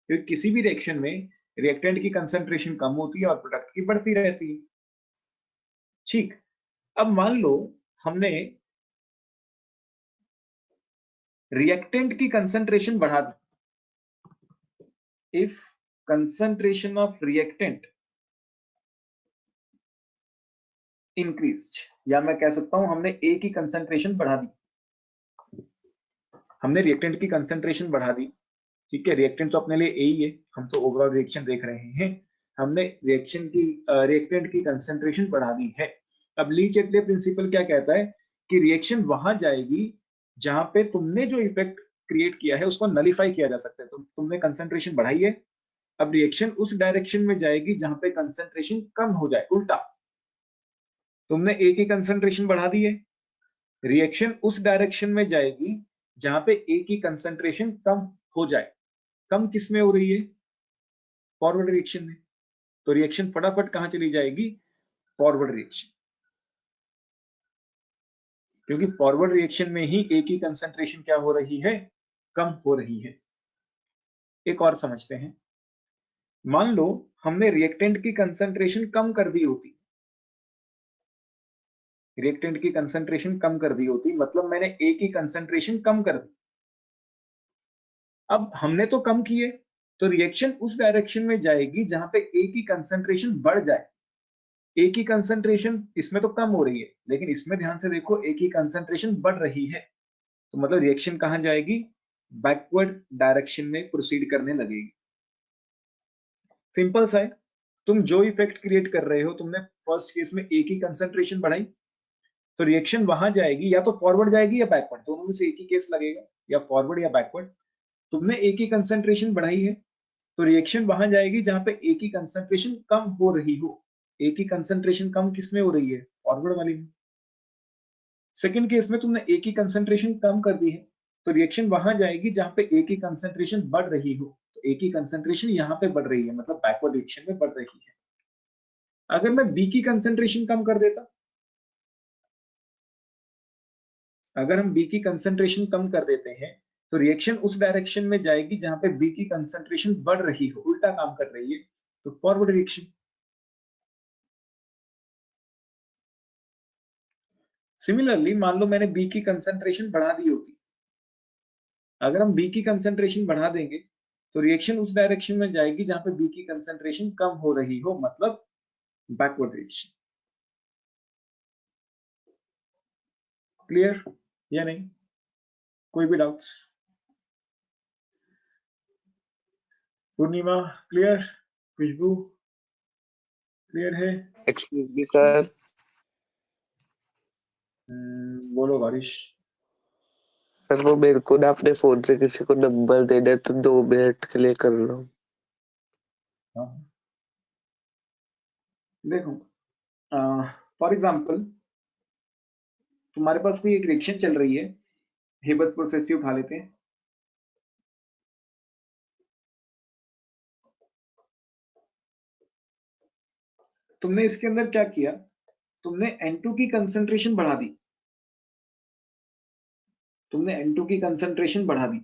क्योंकि किसी भी रिएक्शन में रिएक्टेंट की कंसंट्रेशन कम होती है और प्रोडक्ट की बढ़ती रहती है। ठीक, अब मान लो हमने रिएक्टेंट की कंसंट्रेशन बढ़ा दी। If concentration of reactant increased, या मैं कह सकता हूं हमने A की कंसंट्रेशन बढ़ा दी, हमने रिएक्टेंट की कंसंट्रेशन बढ़ा दी। ठीक है, रिएक्टेंट तो अपने लिए A ही है, हम तो ओवरऑल रिएक्शन देख रहे हैं। हमने रिएक्टेंट की कंसंट्रेशन बढ़ा दी है। अब ली चेटले प्रिंसिपल क्या कहता है कि रिएक्शन वहां जाएगी जहां पे तुमने जो इफेक्ट क्रिएट किया है उसको नलिफाई किया जा सकता है। तो तुमने कंसंट्रेशन बढ़ाई है, अब रिएक्शन उस डायरेक्शन में जाएगी जहां पे कंसंट्रेशन कम हो जाए। उल्टा, तुमने A की कंसंट्रेशन बढ़ा दी है, रिएक्शन उस डायरेक्शन में जाएगी जहां पे A की कंसंट्रेशन कम हो जाए। कम किस में हो रही है? फॉरवर्ड रिएक्शन में। तो रिएक्शन फटाफट कहां चली जाएगी? फॉरवर्ड रिएक्शन, क्योंकि फॉरवर्ड रिएक्शन में ही A की कंसंट्रेशन क्या हो रही है? कम हो रही है। एक और समझते हैं। मान लो हमने रिएक्टेंट की कंसंट्रेशन कम कर दी होती, रिएक्टेंट की कंसंट्रेशन कम कर दी होती, मतलब मैंने A की कंसंट्रेशन कम कर दी। अब हमने तो कम किए, तो रिएक्शन उस डायरेक्शन में जाएगी जहां पे A की कंसंट्रेशन बढ़ जाए। A की कंसंट्रेशन इसमें तो कम हो रही है, लेकिन इसमें ध्यान से देखो A की कंसंट्रेशन बढ़ रही है, तो मतलब रिएक्शन कहां जाएगी? बैकवर्ड डायरेक्शन में प्रोसीड करने लगेगी। सिंपल सा है, तुम जो इफेक्ट क्रिएट कर रहे हो, तुमने फर्स्ट केस में A की कंसंट्रेशन बढ़ाई, तो रिएक्शन वहां जाएगी, या तो फॉरवर्ड जाएगी या बैकवर्ड, दोनों में से एक ही केस लगेगा, या फॉरवर्ड या बैकवर्ड। तुमने A की कंसंट्रेशन बढ़ाई है, तो रिएक्शन वहां जाएगी जहां पे A की कंसंट्रेशन कम हो रही हो। A की कंसंट्रेशन कम किसमें हो रही है? फॉरवर्ड वाली में। सेकेंड केस में तुमने A की कंसंट्रेशन कम कर दी है, तो रिएक्शन वहां जाएगी जहां पे A की कंसंट्रेशन बढ़ रही हो। तो A की कंसंट्रेशन यहाँ पे बढ़ रही है, मतलब बैकवर्ड रिएक्शन में बढ़ रही है। अगर मैं B की कंसंट्रेशन कम कर देता, अगर हम B की कंसंट्रेशन कम कर देते हैं, तो रिएक्शन उस डायरेक्शन में जाएगी जहां पे B की कंसंट्रेशन बढ़ रही हो, उल्टा काम कर रही है, तो फॉरवर्ड रिएक्शन। सिमिलरली मान लो मैंने B की कंसंट्रेशन बढ़ा दी होती, अगर हम B की कंसंट्रेशन बढ़ा देंगे तो रिएक्शन उस डायरेक्शन में जाएगी जहां पे B की कंसंट्रेशन कम हो रही हो, मतलब बैकवर्ड रिएक्शन। क्लियर या नहीं? कोई भी डाउट्स? पूर्णिमा क्लियर? खुशबू क्लियर है? Excuse me sir. बोलो बारिश। सर वो मेरे को ना अपने फोन से किसी को नंबर देना है, तो 2 मिनट के लिए कर लो। हाँ, देखो फॉर एग्जांपल तुम्हारे पास कोई एक रिएक्शन चल रही है, हेबस प्रोसेस उठा लेते हैं। तुमने इसके अंदर क्या किया? तुमने N2 की कंसंट्रेशन बढ़ा दी, तुमने N2 की कंसंट्रेशन बढ़ा दी।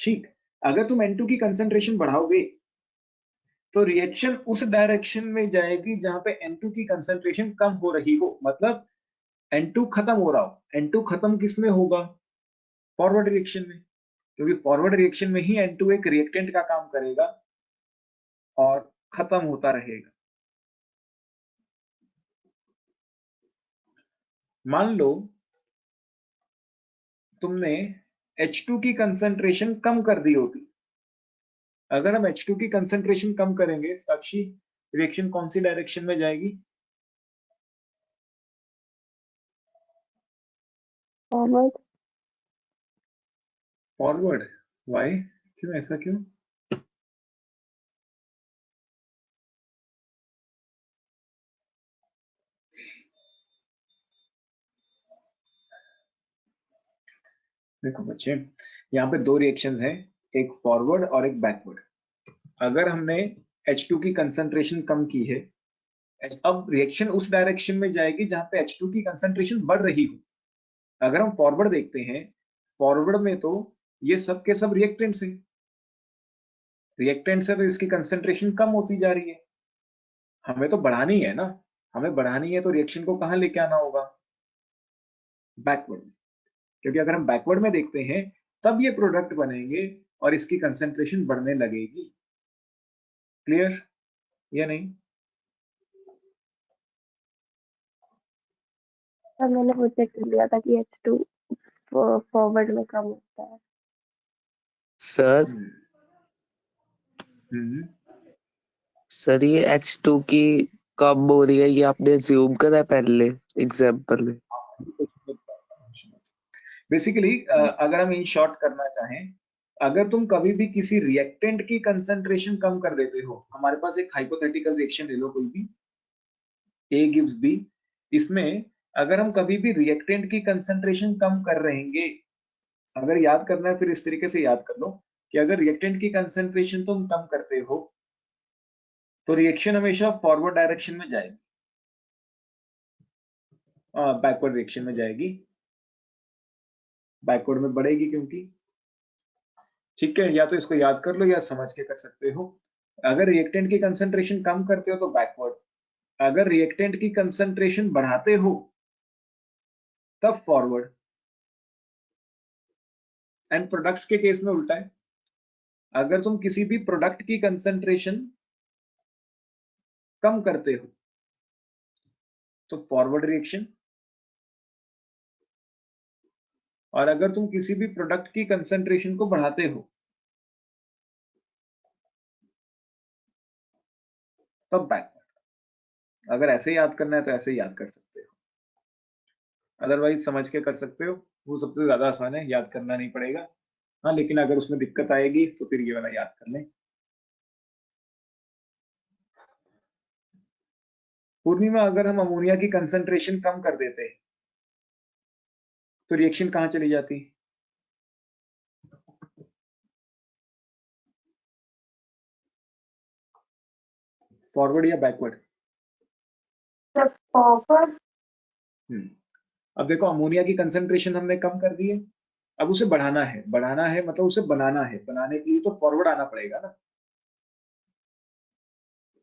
ठीक, अगर तुम N2 की कंसंट्रेशन बढ़ाओगे तो रिएक्शन उस डायरेक्शन में जाएगी जहां पे N2 की कंसंट्रेशन कम हो रही हो, मतलब N2 खत्म हो रहा हो। N2 खत्म किस में होगा? फॉरवर्ड रिएक्शन में, क्योंकि फॉरवर्ड रिएक्शन में ही N2 एक रिएक्टेंट का काम करेगा और खत्म होता रहेगा। मान लो तुमने H2 की कंसंट्रेशन कम कर दी होती, अगर हम H2 की कंसंट्रेशन कम करेंगे साक्षी, रिएक्शन कौन सी डायरेक्शन में जाएगी? फॉरवर्ड। फॉरवर्ड। वाई? क्यों, ऐसा क्यों? देखो बच्चे, यहाँ पे दो रिएक्शंस हैं, एक फॉरवर्ड और एक बैकवर्ड। अगर हमने H2 की कंसंट्रेशन कम की है, अब रिएक्शन उस डायरेक्शन में जाएगी जहां पे H2 की कंसंट्रेशन बढ़ रही हो। अगर हम फॉरवर्ड देखते हैं, फॉरवर्ड में तो ये सब के सब रिएक्टेंट्स हैं, रिएक्टेंट्स है तो इसकी कंसंट्रेशन कम होती जा रही है। हमें तो बढ़ानी है ना, हमें बढ़ानी है तो रिएक्शन को कहां लेके आना होगा? बैकवर्ड में। क्योंकि अगर हम बैकवर्ड में देखते हैं तब ये प्रोडक्ट बनेंगे और इसकी कंसंट्रेशन बढ़ने लगेगी। क्लियर या नहीं? सर मैंने वो चेक कर लिया था कि H2 फॉरवर्ड में कम होता है। सर सर ये H2 की कम हो रही है, ये आपने ज्यूम करा है पहले एग्जाम्पल में? बेसिकली अगर हम इन शॉर्ट करना चाहें, अगर तुम कभी भी किसी रिएक्टेंट की कंसंट्रेशन कम कर देते हो, हमारे पास एक हाइपोथेटिकल रिएक्शन ले लो कोई भी, A gives B, इसमें अगर हम कभी भी रिएक्टेंट की कंसंट्रेशन कम कर रहेंगे, अगर याद करना है फिर इस तरीके से याद कर लो कि अगर रिएक्टेंट की कंसंट्रेशन तुम कम करते हो तो रिएक्शन हमेशा फॉरवर्ड डायरेक्शन में जाएगी, बैकवर्ड रिएक्शन में जाएगी, बैकवर्ड में बढ़ेगी क्योंकि। ठीक है, या तो इसको याद कर लो या समझ के कर सकते हो। अगर रिएक्टेंट की कंसंट्रेशन कम करते हो तो बैकवर्ड, अगर रिएक्टेंट की कंसंट्रेशन बढ़ाते हो तब फॉरवर्ड। एंड प्रोडक्ट्स के केस में उल्टा है, अगर तुम किसी भी प्रोडक्ट की कंसंट्रेशन कम करते हो तो फॉरवर्ड रिएक्शन, और अगर तुम किसी भी प्रोडक्ट की कंसंट्रेशन को बढ़ाते हो तब बैकवर्ड। अगर ऐसे याद करना है तो ऐसे याद कर सकते हो, अदरवाइज समझ के कर सकते हो, वो सबसे ज्यादा आसान है, याद करना नहीं पड़ेगा। हाँ, लेकिन अगर उसमें दिक्कत आएगी तो फिर ये वाला याद कर लें। पूर्णिमा, अगर हम अमोनिया की कंसंट्रेशन कम कर देते तो रिएक्शन कहां चली जाती? फॉरवर्ड या बैकवर्ड? फॉरवर्ड। अब देखो, अमोनिया की कंसंट्रेशन हमने कम कर दी है, अब उसे बढ़ाना है, बढ़ाना है मतलब उसे बनाना है, बनाने के लिए तो फॉरवर्ड आना पड़ेगा ना।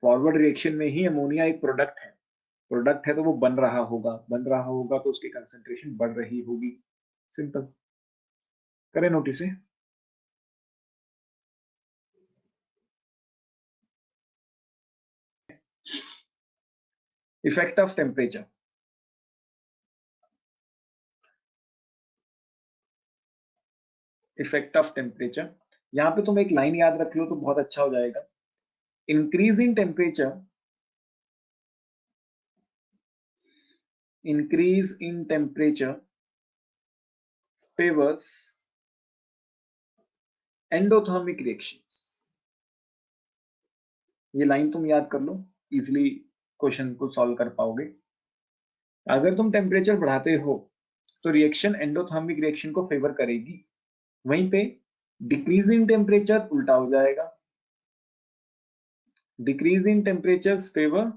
फॉरवर्ड रिएक्शन में ही अमोनिया एक प्रोडक्ट है, प्रोडक्ट है तो वो बन रहा होगा, बन रहा होगा तो उसकी कंसंट्रेशन बढ़ रही होगी। सिंपल। करें नोटिस है? Effect of temperature. Effect of temperature, यहां पे तुम एक लाइन याद रख लो तो बहुत अच्छा हो जाएगा। Increase in temperature, increase in temperature favors endothermic reactions। ये लाइन तुम याद कर लो, इजिली क्वेश्चन को सॉल्व कर पाओगे। अगर तुम टेम्परेचर बढ़ाते हो तो रिएक्शन एंडोथर्मिक रिएक्शन को फेवर करेगी, वहीं पे डिक्रीज इन टेम्परेचर उल्टा हो जाएगा, decrease in temperature favour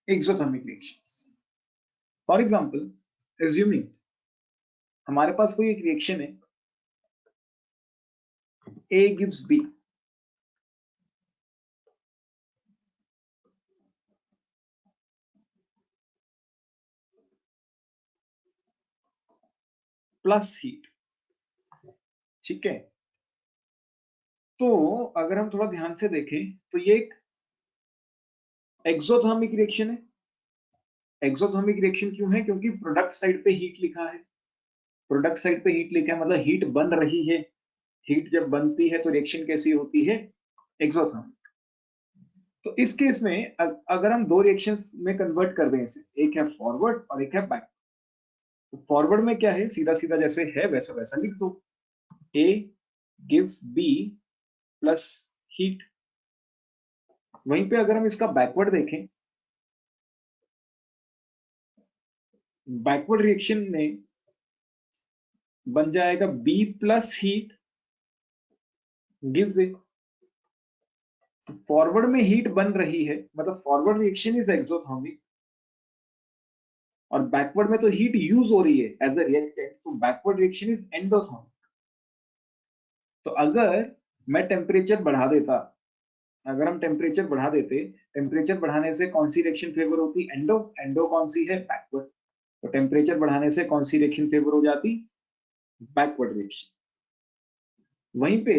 exothermic reactions. For example, assuming हमारे पास कोई एक रिएक्शन है, A gives B, plus heat. ठीक है, तो अगर हम थोड़ा ध्यान से देखें तो ये एक एक्सोथर्मिक रिएक्शन है। एक्सोथर्मिक रिएक्शन क्यों है? क्योंकि प्रोडक्ट साइड पे हीट लिखा है, प्रोडक्ट साइड पे हीट लिखा है मतलब हीट बन रही है। हीट जब बनती है तो रिएक्शन कैसी होती है? एक्सोथर्मिक। तो इस केस में अगर हम दो रिएक्शंस में कन्वर्ट कर दें इसे, एक है फॉरवर्ड और एक है बैक, तो फॉरवर्ड में क्या है, सीधा सीधा जैसे है वैसा वैसा लिख दो, A gives B plus heat. वहीं पे अगर हम इसका बैकवर्ड देखें बैकवर्ड रिएक्शन में बन जाएगा B प्लस हीट गिव्स ए। फॉरवर्ड में हीट बन रही है, मतलब फॉरवर्ड रिएक्शन इज एक्सोथर्मिक, और बैकवर्ड में तो हीट यूज हो रही है एज अ रिएक्टेंट, तो बैकवर्ड रिएक्शन इज एंडोथर्मिक। तो अगर मैं टेम्परेचर बढ़ा देता, अगर हम टेम्परेचर बढ़ा देते, टेम्परेचर बढ़ाने से कौन सी रिएक्शन फेवर होती? एंडो। एंडो कौन सी है? बैकवर्ड। तो टेम्परेचर बढ़ाने से कौन सी रिएक्शन फेवर हो जाती? Backward reaction. वहीं पे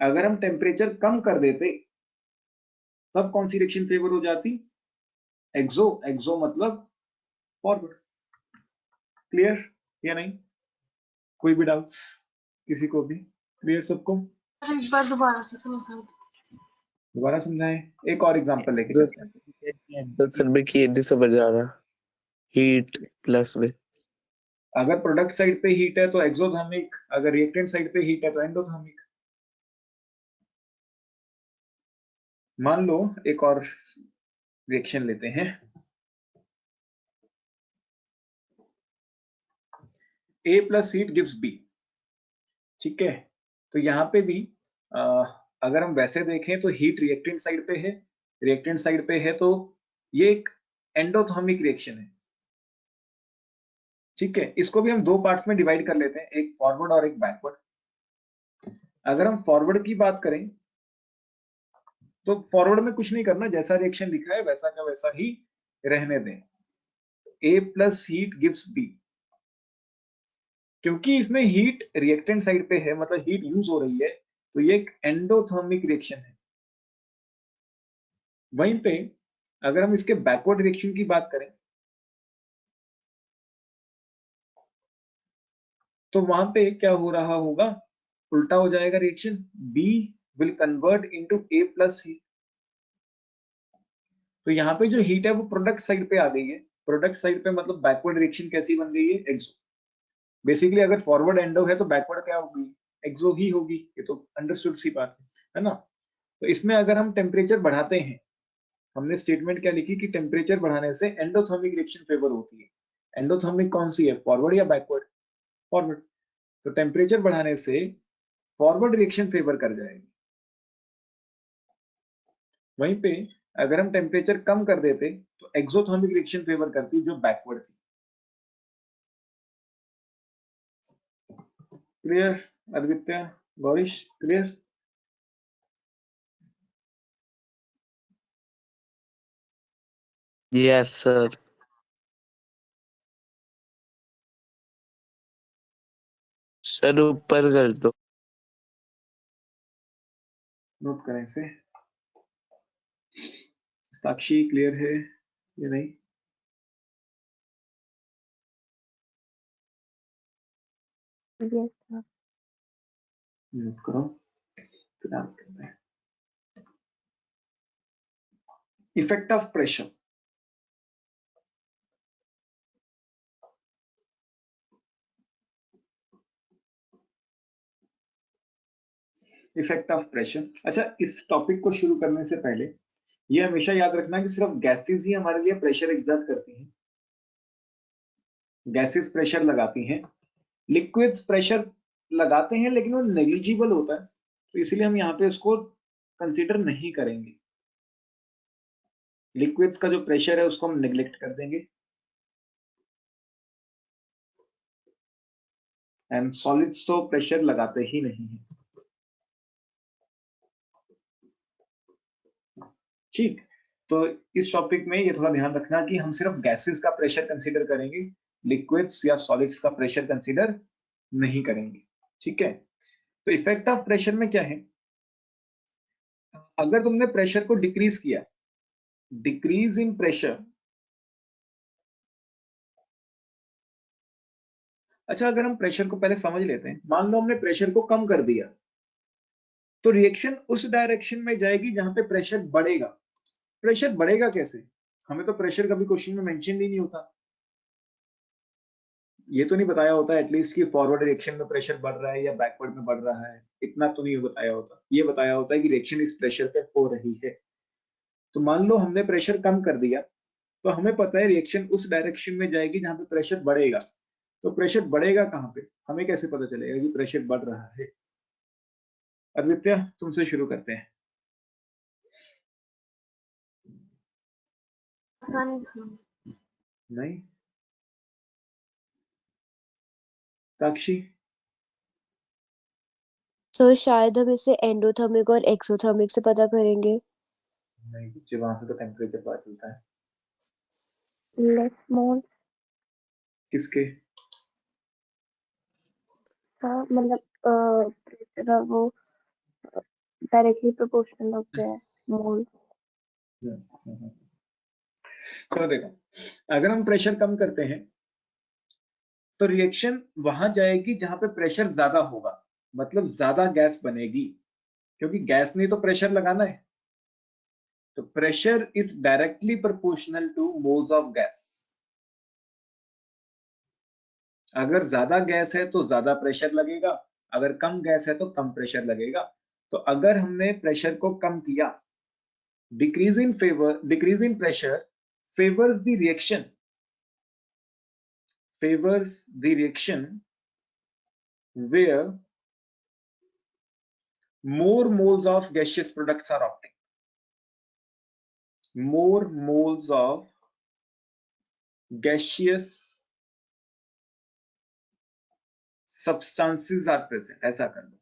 अगर हम टेम्परेचर कम कर देते तब कौन सी रिएक्शन फेवर हो जाती? एक्सो। एक्सो मतलब फॉरवर्ड। क्लियर या नहीं? कोई भी डाउट्स किसी को भी? क्लियर सबको? एक बार दोबारा से समझाओ। दोबारा समझाएं, एक और एग्जांपल लेके चलते हैं। एंडोथर्मिक ये नहीं समझ आ रहा, हीट प्लस में। अगर प्रोडक्ट साइड पे हीट है तो एक्सोथर्मिक, अगर रिएक्टेंट साइड पे हीट है तो एंडोथर्मिक। मान लो एक और रिएक्शन लेते हैं, A plus heat gives B। ठीक है, तो यहाँ पे भी अगर हम वैसे देखें तो हीट रिएक्टेंट साइड पे है, रिएक्टेंट साइड पे है, तो ये एक एंडोथर्मिक रिएक्शन है। ठीक है, इसको भी हम दो पार्ट्स में डिवाइड कर लेते हैं, एक फॉरवर्ड और एक बैकवर्ड। अगर हम फॉरवर्ड की बात करें तो फॉरवर्ड में कुछ नहीं करना, जैसा रिएक्शन लिखा है वैसा का वैसा ही रहने दें। A plus heat gives B। क्योंकि इसमें हीट रिएक्टेंट साइड पे है, मतलब हीट यूज हो रही है, तो ये एक एंडोथर्मिक रिएक्शन है। वहीं पे अगर हम इसके बैकवर्ड रिएक्शन की बात करें तो वहां पे क्या हो रहा होगा? उल्टा हो जाएगा reaction, B will convert into A plus heat. तो यहाँ पे जो हीट है वो प्रोडक्ट साइड पे आ गई है। प्रोडक्ट साइड पे मतलब बैकवर्ड रिएक्शन कैसी बन गई है? एक्सो। बेसिकली अगर फॉरवर्ड एंडो है तो बैकवर्ड क्या होगी? एक्सो ही होगी। ये तो अंडरस्टूड सी बात है ना? तो इसमें अगर हम टेम्परेचर बढ़ाते हैं, हमने स्टेटमेंट क्या लिखी कि टेम्परेचर बढ़ाने से एंडोथर्मिक रिएक्शन फेवर होती है। एंडोथर्मिक कौन सी है? फॉरवर्ड या बैकवर्ड? फॉरवर्ड। तो टेम्परेचर बढ़ाने से फॉरवर्ड रिएक्शन फेवर कर जाएगी। वहीं पे अगर हम टेम्परेचर कम कर देते तो एक्सोथर्मिक रिएक्शन फेवर करती, जो बैकवर्ड थी। Clear Advitya, Gaurish? Clear? Yes sir. Sir ऊपर कर दो। नोट करें इसे। साक्षी क्लियर है या नहीं? Yes sir. नोट करो, फिर आप करते हैं। Effect of pressure. Effect of pressure. अच्छा, इस टॉपिक को शुरू करने से पहले ये हमेशा याद रखना कि सिर्फ गैसेस ही हमारे लिए प्रेशर एग्जर्ट करती हैं। गैसेस प्रेशर लगाती हैं, लिक्विड्स प्रेशर लगाते हैं, लेकिन वो नेग्लिजिबल होता है, तो इसलिए हम यहाँ पे उसको कंसीडर नहीं करेंगे। लिक्विड्स का जो प्रेशर है उसको हम नेग्लेक्ट कर देंगे, एंड सॉलिड्स तो प्रेशर लगाते ही नहीं है। ठीक, तो इस टॉपिक में ये थोड़ा ध्यान रखना कि हम सिर्फ गैसेस का प्रेशर कंसीडर करेंगे, लिक्विड्स या सॉलिड्स का प्रेशर कंसीडर नहीं करेंगे। ठीक है, तो इफेक्ट ऑफ प्रेशर में क्या है? अगर तुमने प्रेशर को डिक्रीज किया, डिक्रीज इन प्रेशर। अच्छा, अगर हम प्रेशर को पहले समझ लेते हैं, मान लो हमने प्रेशर को कम कर दिया, तो रिएक्शन उस डायरेक्शन में जाएगी जहां पे प्रेशर बढ़ेगा। प्रेशर बढ़ेगा कैसे? हमें तो प्रेशर कभी क्वेश्चन में मेंशन ही नहीं होता। ये तो नहीं बताया होता एटलीस्ट कि फॉरवर्ड रिएक्शन में प्रेशर बढ़ रहा है या बैकवर्ड में बढ़ रहा है, इतना तो नहीं बताया होता। ये बताया होता है कि रिएक्शन इस प्रेशर पे हो रही है। तो मान लो हमने प्रेशर कम कर दिया, तो हमें पता है रिएक्शन उस डायरेक्शन में जाएगी जहां पे प्रेशर बढ़ेगा। तो प्रेशर बढ़ेगा कहाँ पे, हमें कैसे पता चलेगा कि प्रेशर बढ़ रहा है? अद्वित्य तुमसे शुरू करते हैं। नहीं, साक्षी? सर शायद हम इसे एंडोथर्मिक और एक्सोथर्मिक से पता करेंगे। नहीं बच्चे, वहां से तो टेम्परेचर पता चलता है। लेस मोल किसके? मतलब प्रेशर वो डायरेक्टली प्रोपोर्शनल होता है मोल। तो देखो, अगर हम प्रेशर कम करते हैं तो रिएक्शन वहां जाएगी जहां पे प्रेशर ज्यादा होगा, मतलब ज्यादा गैस बनेगी, क्योंकि गैस ने तो प्रेशर लगाना है। तो pressure is directly proportional two moles of gas. अगर ज्यादा गैस है तो ज्यादा प्रेशर लगेगा, अगर कम गैस है तो कम प्रेशर लगेगा। तो अगर हमने प्रेशर को कम किया, decrease in pressure favours the reaction where more moles of gaseous products are obtained. More moles of gaseous substances are present. ऐसा कर लो।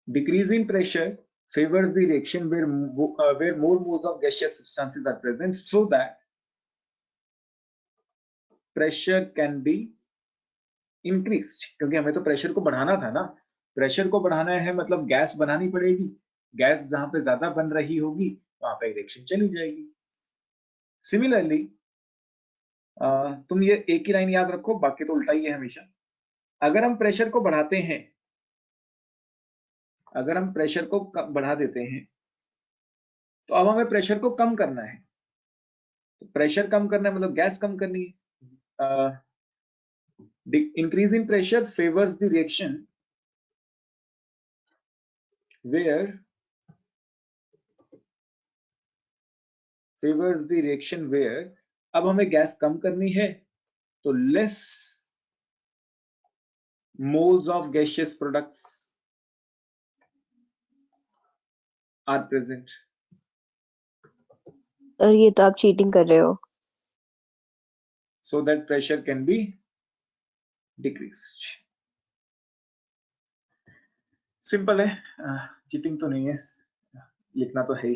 Decrease in pressure favors the reaction where more moles of gaseous substances are present, so that pressure can be increased. क्योंकि हमें तो pressure को बढ़ाना था ना, pressure को बढ़ाना है मतलब गैस बनानी पड़ेगी। गैस जहां पे ज्यादा बन रही होगी वहां पे रिएक्शन चली जाएगी। सिमिलरली तुम ये एक ही लाइन याद रखो, बाकी तो उल्टा ही है हमेशा। अगर हम प्रेशर को बढ़ाते हैं, अगर हम प्रेशर को बढ़ा देते हैं, तो अब हमें प्रेशर को कम करना है। तो प्रेशर कम करना है मतलब गैस कम करनी है। Increase in pressure favours the reaction where अब हमें गैस कम करनी है, तो less moles of gaseous products are present. और ये तो आप चीटिंग कर रहे हो। So that pressure can be decreased. Simple है, चीटिंग तो नहीं है, लिखना तो है ही।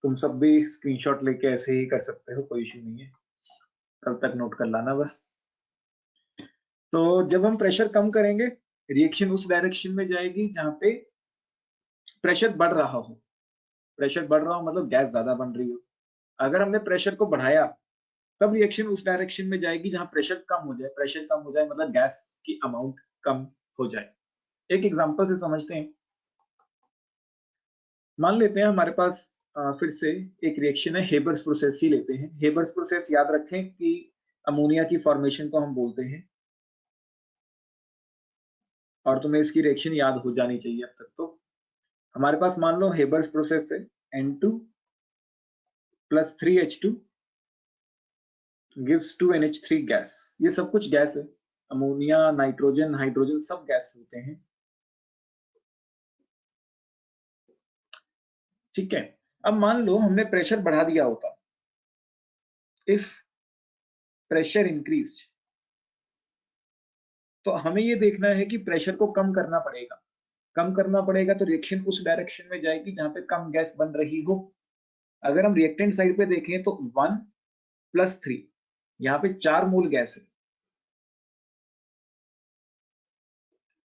तुम सब भी स्क्रीनशॉट लेके ऐसे ही कर सकते हो, कोई इश्यू नहीं है, कल तक नोट कर लाना बस। तो जब हम प्रेशर कम करेंगे, रिएक्शन उस डायरेक्शन में जाएगी जहां पे प्रेशर बढ़ रहा हो। प्रेशर बढ़ रहा हो मतलब गैस ज्यादा बन रही हो। अगर हमने प्रेशर को बढ़ाया, तब रिएक्शन उस डायरेक्शन में जाएगी जहां प्रेशर कम हो जाए। प्रेशर कम हो जाए मतलब गैस की अमाउंट कम हो जाए। एक एग्जांपल से समझते हैं। मान लेते हैं हमारे पास फिर से एक रिएक्शन है, हेबर्स प्रोसेस ही लेते हैं। हेबर्स प्रोसेस याद रखें कि अमोनिया की फॉर्मेशन को हम बोलते हैं, और तुम्हें इसकी रिएक्शन याद हो जानी चाहिए अब तक। तो हमारे पास मान लो हेबर्स प्रोसेस है, N2 + 3H2 gives 2NH3 gas. ये सब कुछ गैस है, अमोनिया, नाइट्रोजन, हाइड्रोजन सब गैस होते हैं। ठीक है, अब मान लो हमने प्रेशर बढ़ा दिया होता। इफ प्रेशर इंक्रीज्ड, तो हमें ये देखना है कि प्रेशर को कम करना पड़ेगा। कम करना पड़ेगा तो रिएक्शन उस डायरेक्शन में जाएगी जहां पे कम गैस बन रही हो। अगर हम रिएक्टेंट साइड पे देखें तो 1 + 3, यहाँ पे 4 मोल गैस है,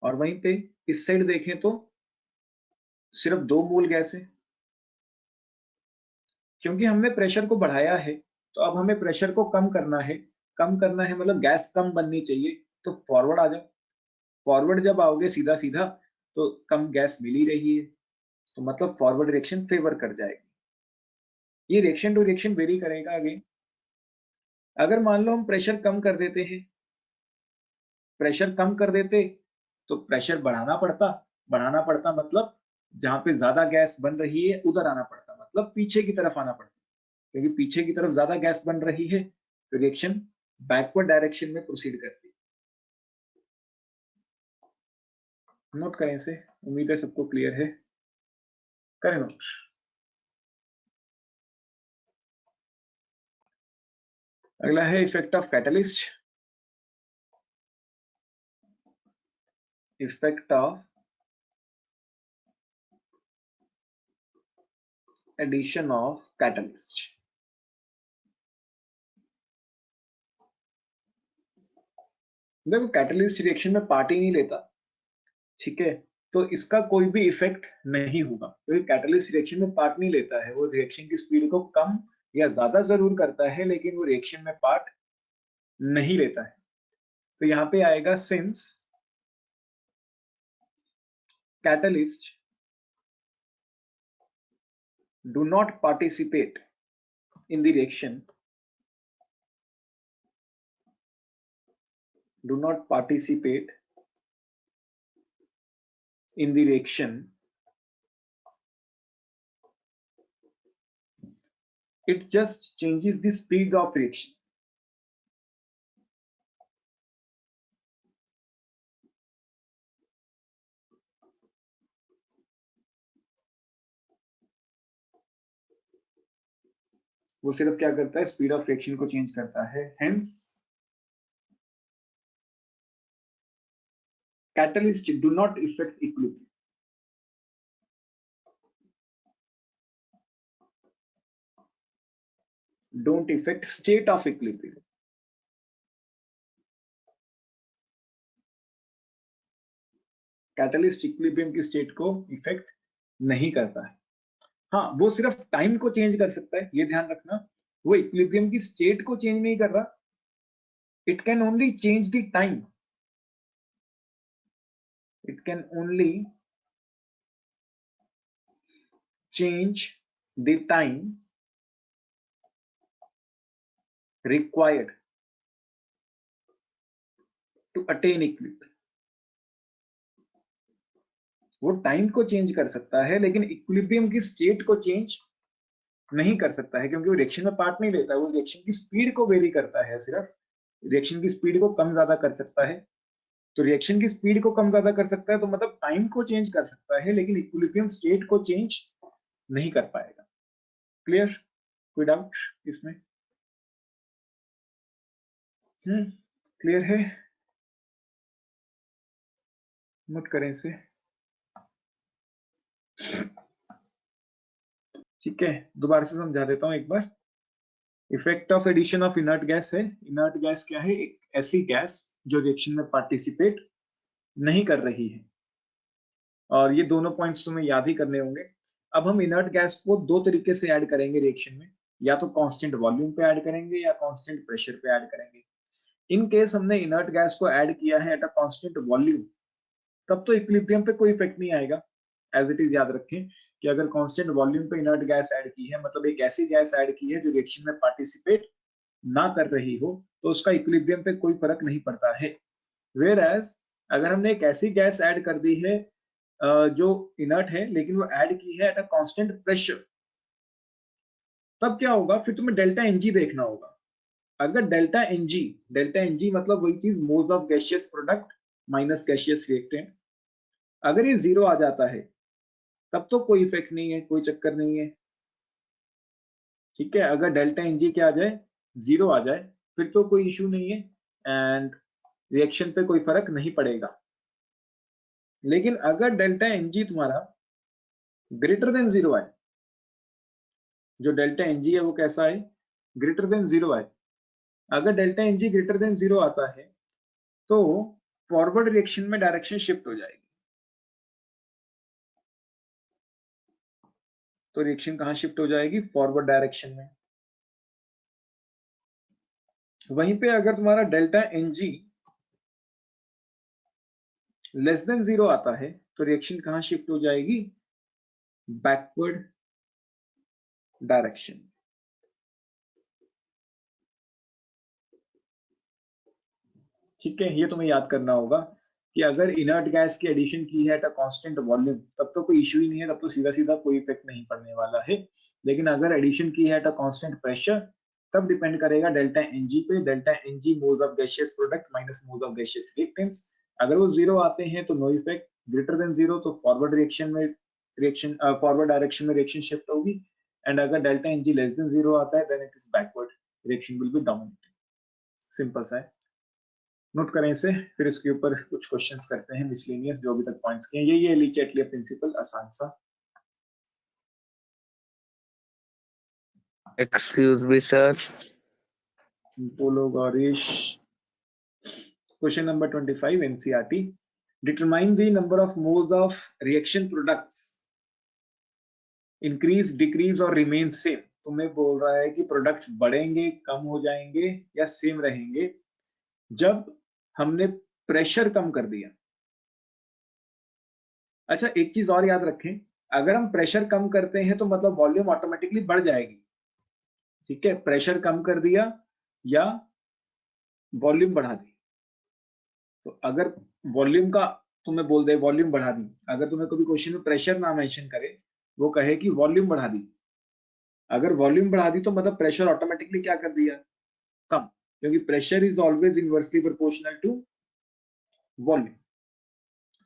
और वहीं पे इस साइड देखें तो सिर्फ 2 मोल गैस है। क्योंकि हमने प्रेशर को बढ़ाया है, तो अब हमें प्रेशर को कम करना है। कम करना है मतलब गैस कम बननी चाहिए, तो फॉरवर्ड आ जाओ। फॉरवर्ड जब आओगे सीधा सीधा, तो कम गैस मिल ही रही है, तो मतलब फॉरवर्ड रिएक्शन फेवर कर जाएगी। ये रिएक्शन टू रिएक्शन वेरी करेगा अगेन। अगर मान लो हम प्रेशर कम कर देते हैं, प्रेशर कम कर देते तो प्रेशर बढ़ाना पड़ता, बढ़ाना पड़ता मतलब जहां पे ज्यादा गैस बन रही है उधर आना पड़ता, मतलब पीछे की तरफ आना पड़ता, क्योंकि पीछे की तरफ ज्यादा गैस बन रही है तो रिएक्शन बैकवर्ड डायरेक्शन में प्रोसीड करती है। नोट करें इसे, उम्मीद है सबको क्लियर है, करें नोट। अगला है effect of catalyst. Effect of addition of catalyst. देखो कैटलिस्ट रिएक्शन में पार्ट ही नहीं लेता, ठीक है, तो इसका कोई भी इफेक्ट नहीं होगा, क्योंकि कैटलिस्ट रिएक्शन में पार्ट नहीं लेता है। वो रिएक्शन की स्पीड को कम या ज्यादा जरूर करता है, लेकिन वो रिएक्शन में पार्ट नहीं लेता है। तो यहाँ पे आएगा since catalyst do not participate in the reaction, do not participate in the reaction, it just changes the speed of reaction. वो सिर्फ क्या करता है, स्पीड ऑफ रिएक्शन को चेंज करता है। Hence catalyst do not affect equilibrium, don't affect state of equilibrium. Catalyst equilibrium की state को इफेक्ट नहीं करता है। हाँ, वो सिर्फ टाइम को चेंज कर सकता है, ये ध्यान रखना, वो इक्विलिब्रियम की स्टेट को चेंज नहीं कर रहा, it can only change the time, it can only change the time required to attain equilibrium. वो टाइम को चेंज कर सकता है, लेकिन इक्विलिब्रियम की स्टेट को चेंज नहीं कर सकता है, क्योंकि वो रिएक्शन में पार्ट नहीं लेता, वो रिएक्शन की स्पीड को वेरी करता है, सिर्फ रिएक्शन की स्पीड को कम ज्यादा कर सकता है। तो रिएक्शन की स्पीड को कम ज्यादा कर सकता है, तो मतलब टाइम को चेंज कर सकता है, लेकिन इक्विलिब्रियम स्टेट को चेंज नहीं कर पाएगा। क्लियर? कोई डाउट इसमें? क्लियर है? नोट करें इसे, ठीक है। दोबारा से समझा देता हूं एक बार। Effect of addition of inert gas है। इनर्ट गैस क्या है? एक ऐसी गैस जो रिएक्शन में पार्टिसिपेट नहीं कर रही है, और ये दोनों पॉइंट्स तुम्हें याद ही करने होंगे। अब हम इनर्ट गैस को दो तरीके से ऐड करेंगे रिएक्शन में, या तो कांस्टेंट वॉल्यूम पे ऐड करेंगे या कांस्टेंट प्रेशर पे ऐड करेंगे। इन केस हमने इनर्ट गैस को ऐड किया है एट अ कांस्टेंट वॉल्यूम, तब तो इक्विलिब्रियम पे कोई इफेक्ट नहीं आएगा। एज इट इज याद रखें कि अगर कांस्टेंट वॉल्यूम पे इनर्ट गैस ऐड की है, मतलब एक ऐसी गैस ऐड की है जो रिएक्शन में पार्टिसिपेट ना कर रही हो, तो उसका इक्विलिब्रियम पे कोई फर्क नहीं पड़ता है। वेयर एज अगर हमने एक ऐसी गैस ऐड कर दी है जो इनर्ट है, लेकिन वो ऐड की है एट अ कांस्टेंट प्रेशर, तब क्या होगा? फिर तुम्हें डेल्टा एनजी देखना होगा। अगर डेल्टा एनजी मतलब वही चीज, moles of gaseous product minus gaseous reactant, अगर ये जीरो आ जाता है तब तो कोई इफेक्ट नहीं है, कोई चक्कर नहीं है, ठीक है। अगर डेल्टा एनजी क्या आ जाए, जीरो आ जाए, फिर तो कोई इश्यू नहीं है एंड रिएक्शन पे कोई फर्क नहीं पड़ेगा। लेकिन अगर डेल्टा एनजी तुम्हारा ग्रेटर देन जीरो आए, जो डेल्टा एनजी है वो कैसा है? ग्रेटर देन जीरो आए। अगर delta n g greater than zero आता है तो फॉरवर्ड रिएक्शन में डायरेक्शन शिफ्ट हो जाएगी। तो रिएक्शन कहां शिफ्ट हो जाएगी? फॉरवर्ड डायरेक्शन में। वहीं पे अगर तुम्हारा delta n g less than zero आता है तो रिएक्शन कहां शिफ्ट हो जाएगी? Backward direction. ठीक है, ये तुम्हें याद करना होगा कि अगर इनर्ट गैस की एडिशन की है एट अ कांस्टेंट वॉल्यूम तब तो कोई इशू ही नहीं है, तब तो सीधा सीधा कोई इफेक्ट नहीं पड़ने वाला है। लेकिन अगर एडिशन की है एट अ कांस्टेंट प्रेशर तब डिपेंड करेगा डेल्टा एनजी पे, delta n g moles of gaseous product minus moles of gaseous reactants. अगर वो जीरो आते हैं तो no effect, greater than zero तो फॉरवर्ड डायरेक्शन में रिएक्शन शिफ्ट होगी, एंड अगर delta n g less than zero आता है then it is backward, reaction will be dominating. Simple सा है, नोट करें इसे, फिर इसके ऊपर कुछ क्वेश्चंस करते हैं मिसलेनियस जो अभी तक पॉइंट्स किए। ये लीचेटलियर प्रिंसिपल आसान सा। Excuse me sir. बोलो Gaurish. Question number 25 NCERT, determine the number of moles of reaction products increase, decrease और रिमेन सेम। तुम्हें बोल रहा है कि प्रोडक्ट्स बढ़ेंगे, कम हो जाएंगे या सेम रहेंगे जब हमने प्रेशर कम कर दिया। अच्छा, एक चीज और याद रखें, अगर हम प्रेशर कम करते हैं तो मतलब वॉल्यूम ऑटोमेटिकली बढ़ जाएगी। ठीक है, प्रेशर कम कर दिया या वॉल्यूम बढ़ा दी। तो अगर वॉल्यूम का तुम्हें बोल दे वॉल्यूम बढ़ा दी, अगर तुम्हें कभी क्वेश्चन में प्रेशर ना मेंशन करे, वो कहे कि वॉल्यूम बढ़ा दी, अगर वॉल्यूम बढ़ा दी तो मतलब प्रेशर ऑटोमेटिकली क्या कर दिया, कम, क्योंकि pressure is always inversely proportional to volume.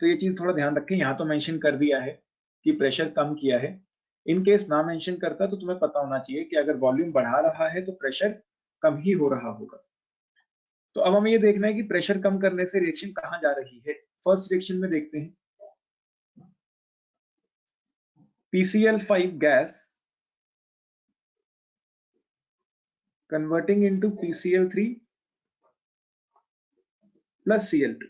तो ये चीज थोड़ा ध्यान रखें, यहां तो मेंशन कर दिया है कि प्रेशर कम किया है। इन केस ना मेंशन करता तो तुम्हें पता होना चाहिए कि अगर वॉल्यूम बढ़ा रहा है तो प्रेशर कम ही हो रहा होगा। तो अब हमें ये देखना है कि प्रेशर कम करने से रिएक्शन कहां जा रही है। फर्स्ट रिएक्शन में देखते हैं, PCl5 gas converting into PCl3 plus Cl2।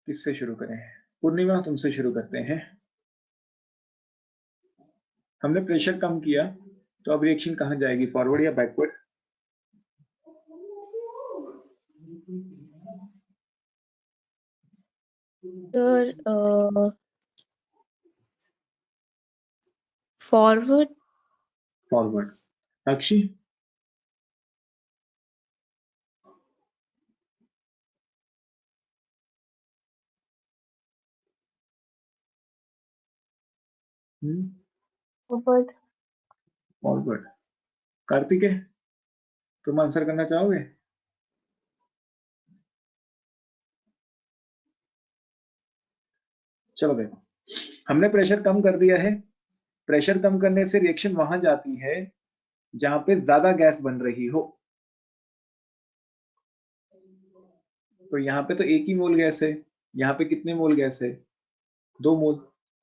किससे शुरू करें? पूर्णिमा तुमसे शुरू करते हैं। हमने प्रेशर कम किया तो अब रिएक्शन कहां जाएगी, फॉरवर्ड या बैकवर्ड? Sir forward. फॉरवर्ड। अक्षी? फॉरवर्ड। फॉरवर्ड। कार्तिकेय, तुम आंसर करना चाहोगे? चलो देखो, हमने प्रेशर कम कर दिया है, प्रेशर कम करने से रिएक्शन वहां जाती है जहां पे ज्यादा गैस बन रही हो। तो यहाँ पे तो एक ही मोल गैस है, यहाँ पे कितने मोल गैस है, 2 मोल।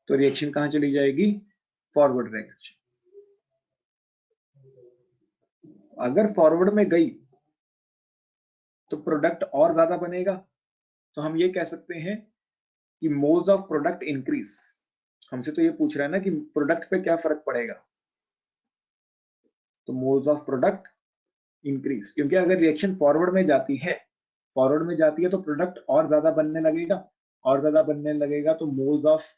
तो रिएक्शन कहां चली जाएगी, फॉरवर्ड रिएक्शन। अगर फॉरवर्ड में गई तो प्रोडक्ट और ज्यादा बनेगा, तो हम ये कह सकते हैं कि मोल्स ऑफ प्रोडक्ट इंक्रीज। हमसे तो ये पूछ रहा है ना कि प्रोडक्ट पे क्या फर्क पड़ेगा, तो मोल्स ऑफ प्रोडक्ट इंक्रीज, क्योंकि अगर रिएक्शन फॉरवर्ड में जाती है, तो प्रोडक्ट और ज्यादा बनने लगेगा, और ज्यादा बनने लगेगा तो मोल्स ऑफ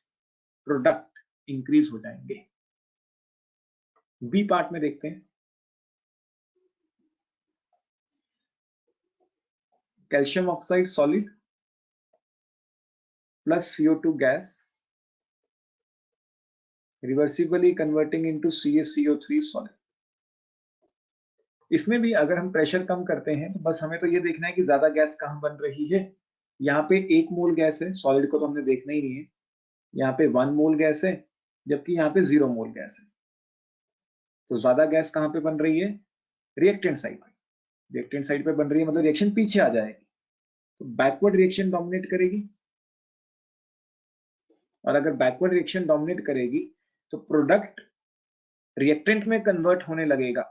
प्रोडक्ट इंक्रीज हो जाएंगे। बी पार्ट में देखते हैं, calcium oxide solid plus CO2 gas reversibly converting into CaCO3 solid. इसमें भी अगर हम प्रेशर कम करते हैं तो बस हमें तो ये देखना है कि ज्यादा गैस कहां बन रही है। यहाँ पे 1 मोल गैस है, सॉलिड को तो हमने देखना ही नहीं है। यहाँ पे 1 मोल गैस है, जबकि यहाँ पे 0 मोल गैस है। तो ज्यादा गैस कहां पे बन रही है, रिएक्टेंट साइड पे। रिएक्टेंट साइड पे बन रही है मतलब रिएक्शन पीछे आ जाएगी, तो बैकवर्ड रिएक्शन डोमिनेट करेगी। और अगर बैकवर्ड रिएक्शन डोमिनेट करेगी तो प्रोडक्ट रिएक्टेंट में कन्वर्ट होने लगेगा।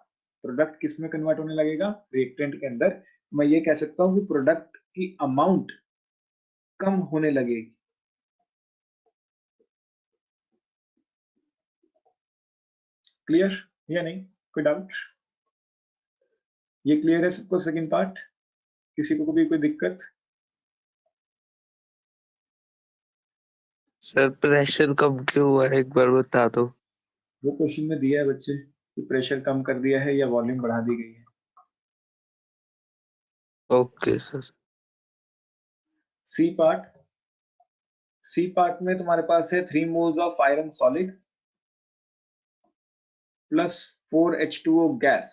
प्रोडक्ट किस में कन्वर्ट होने लगेगा, रिएक्टेंट के अंदर। मैं ये कह सकता हूं कि प्रोडक्ट की अमाउंट कम होने लगेगी। क्लियर या नहीं, कोई डाउट? ये क्लियर है सबको सेकंड पार्ट? किसी को भी कोई दिक्कत? सर प्रेशर कम क्यों हुआ है, एक बार बता दो। वो क्वेश्चन में दिया है बच्चे कि प्रेशर कम कर दिया है या वॉल्यूम बढ़ा दी गई है। Okay sir. सी पार्ट में तुम्हारे पास है 3 moles of iron solid plus 4H2O gas.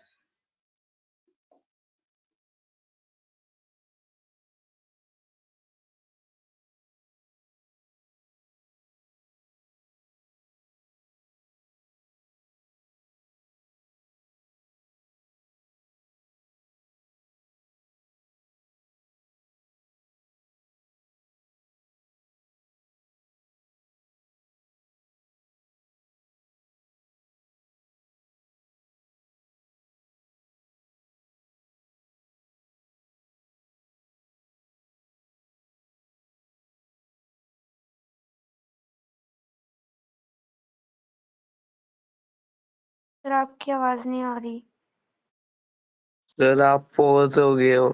Sir आपकी आवाज नहीं आ रही। सर आप पॉज हो गए हो।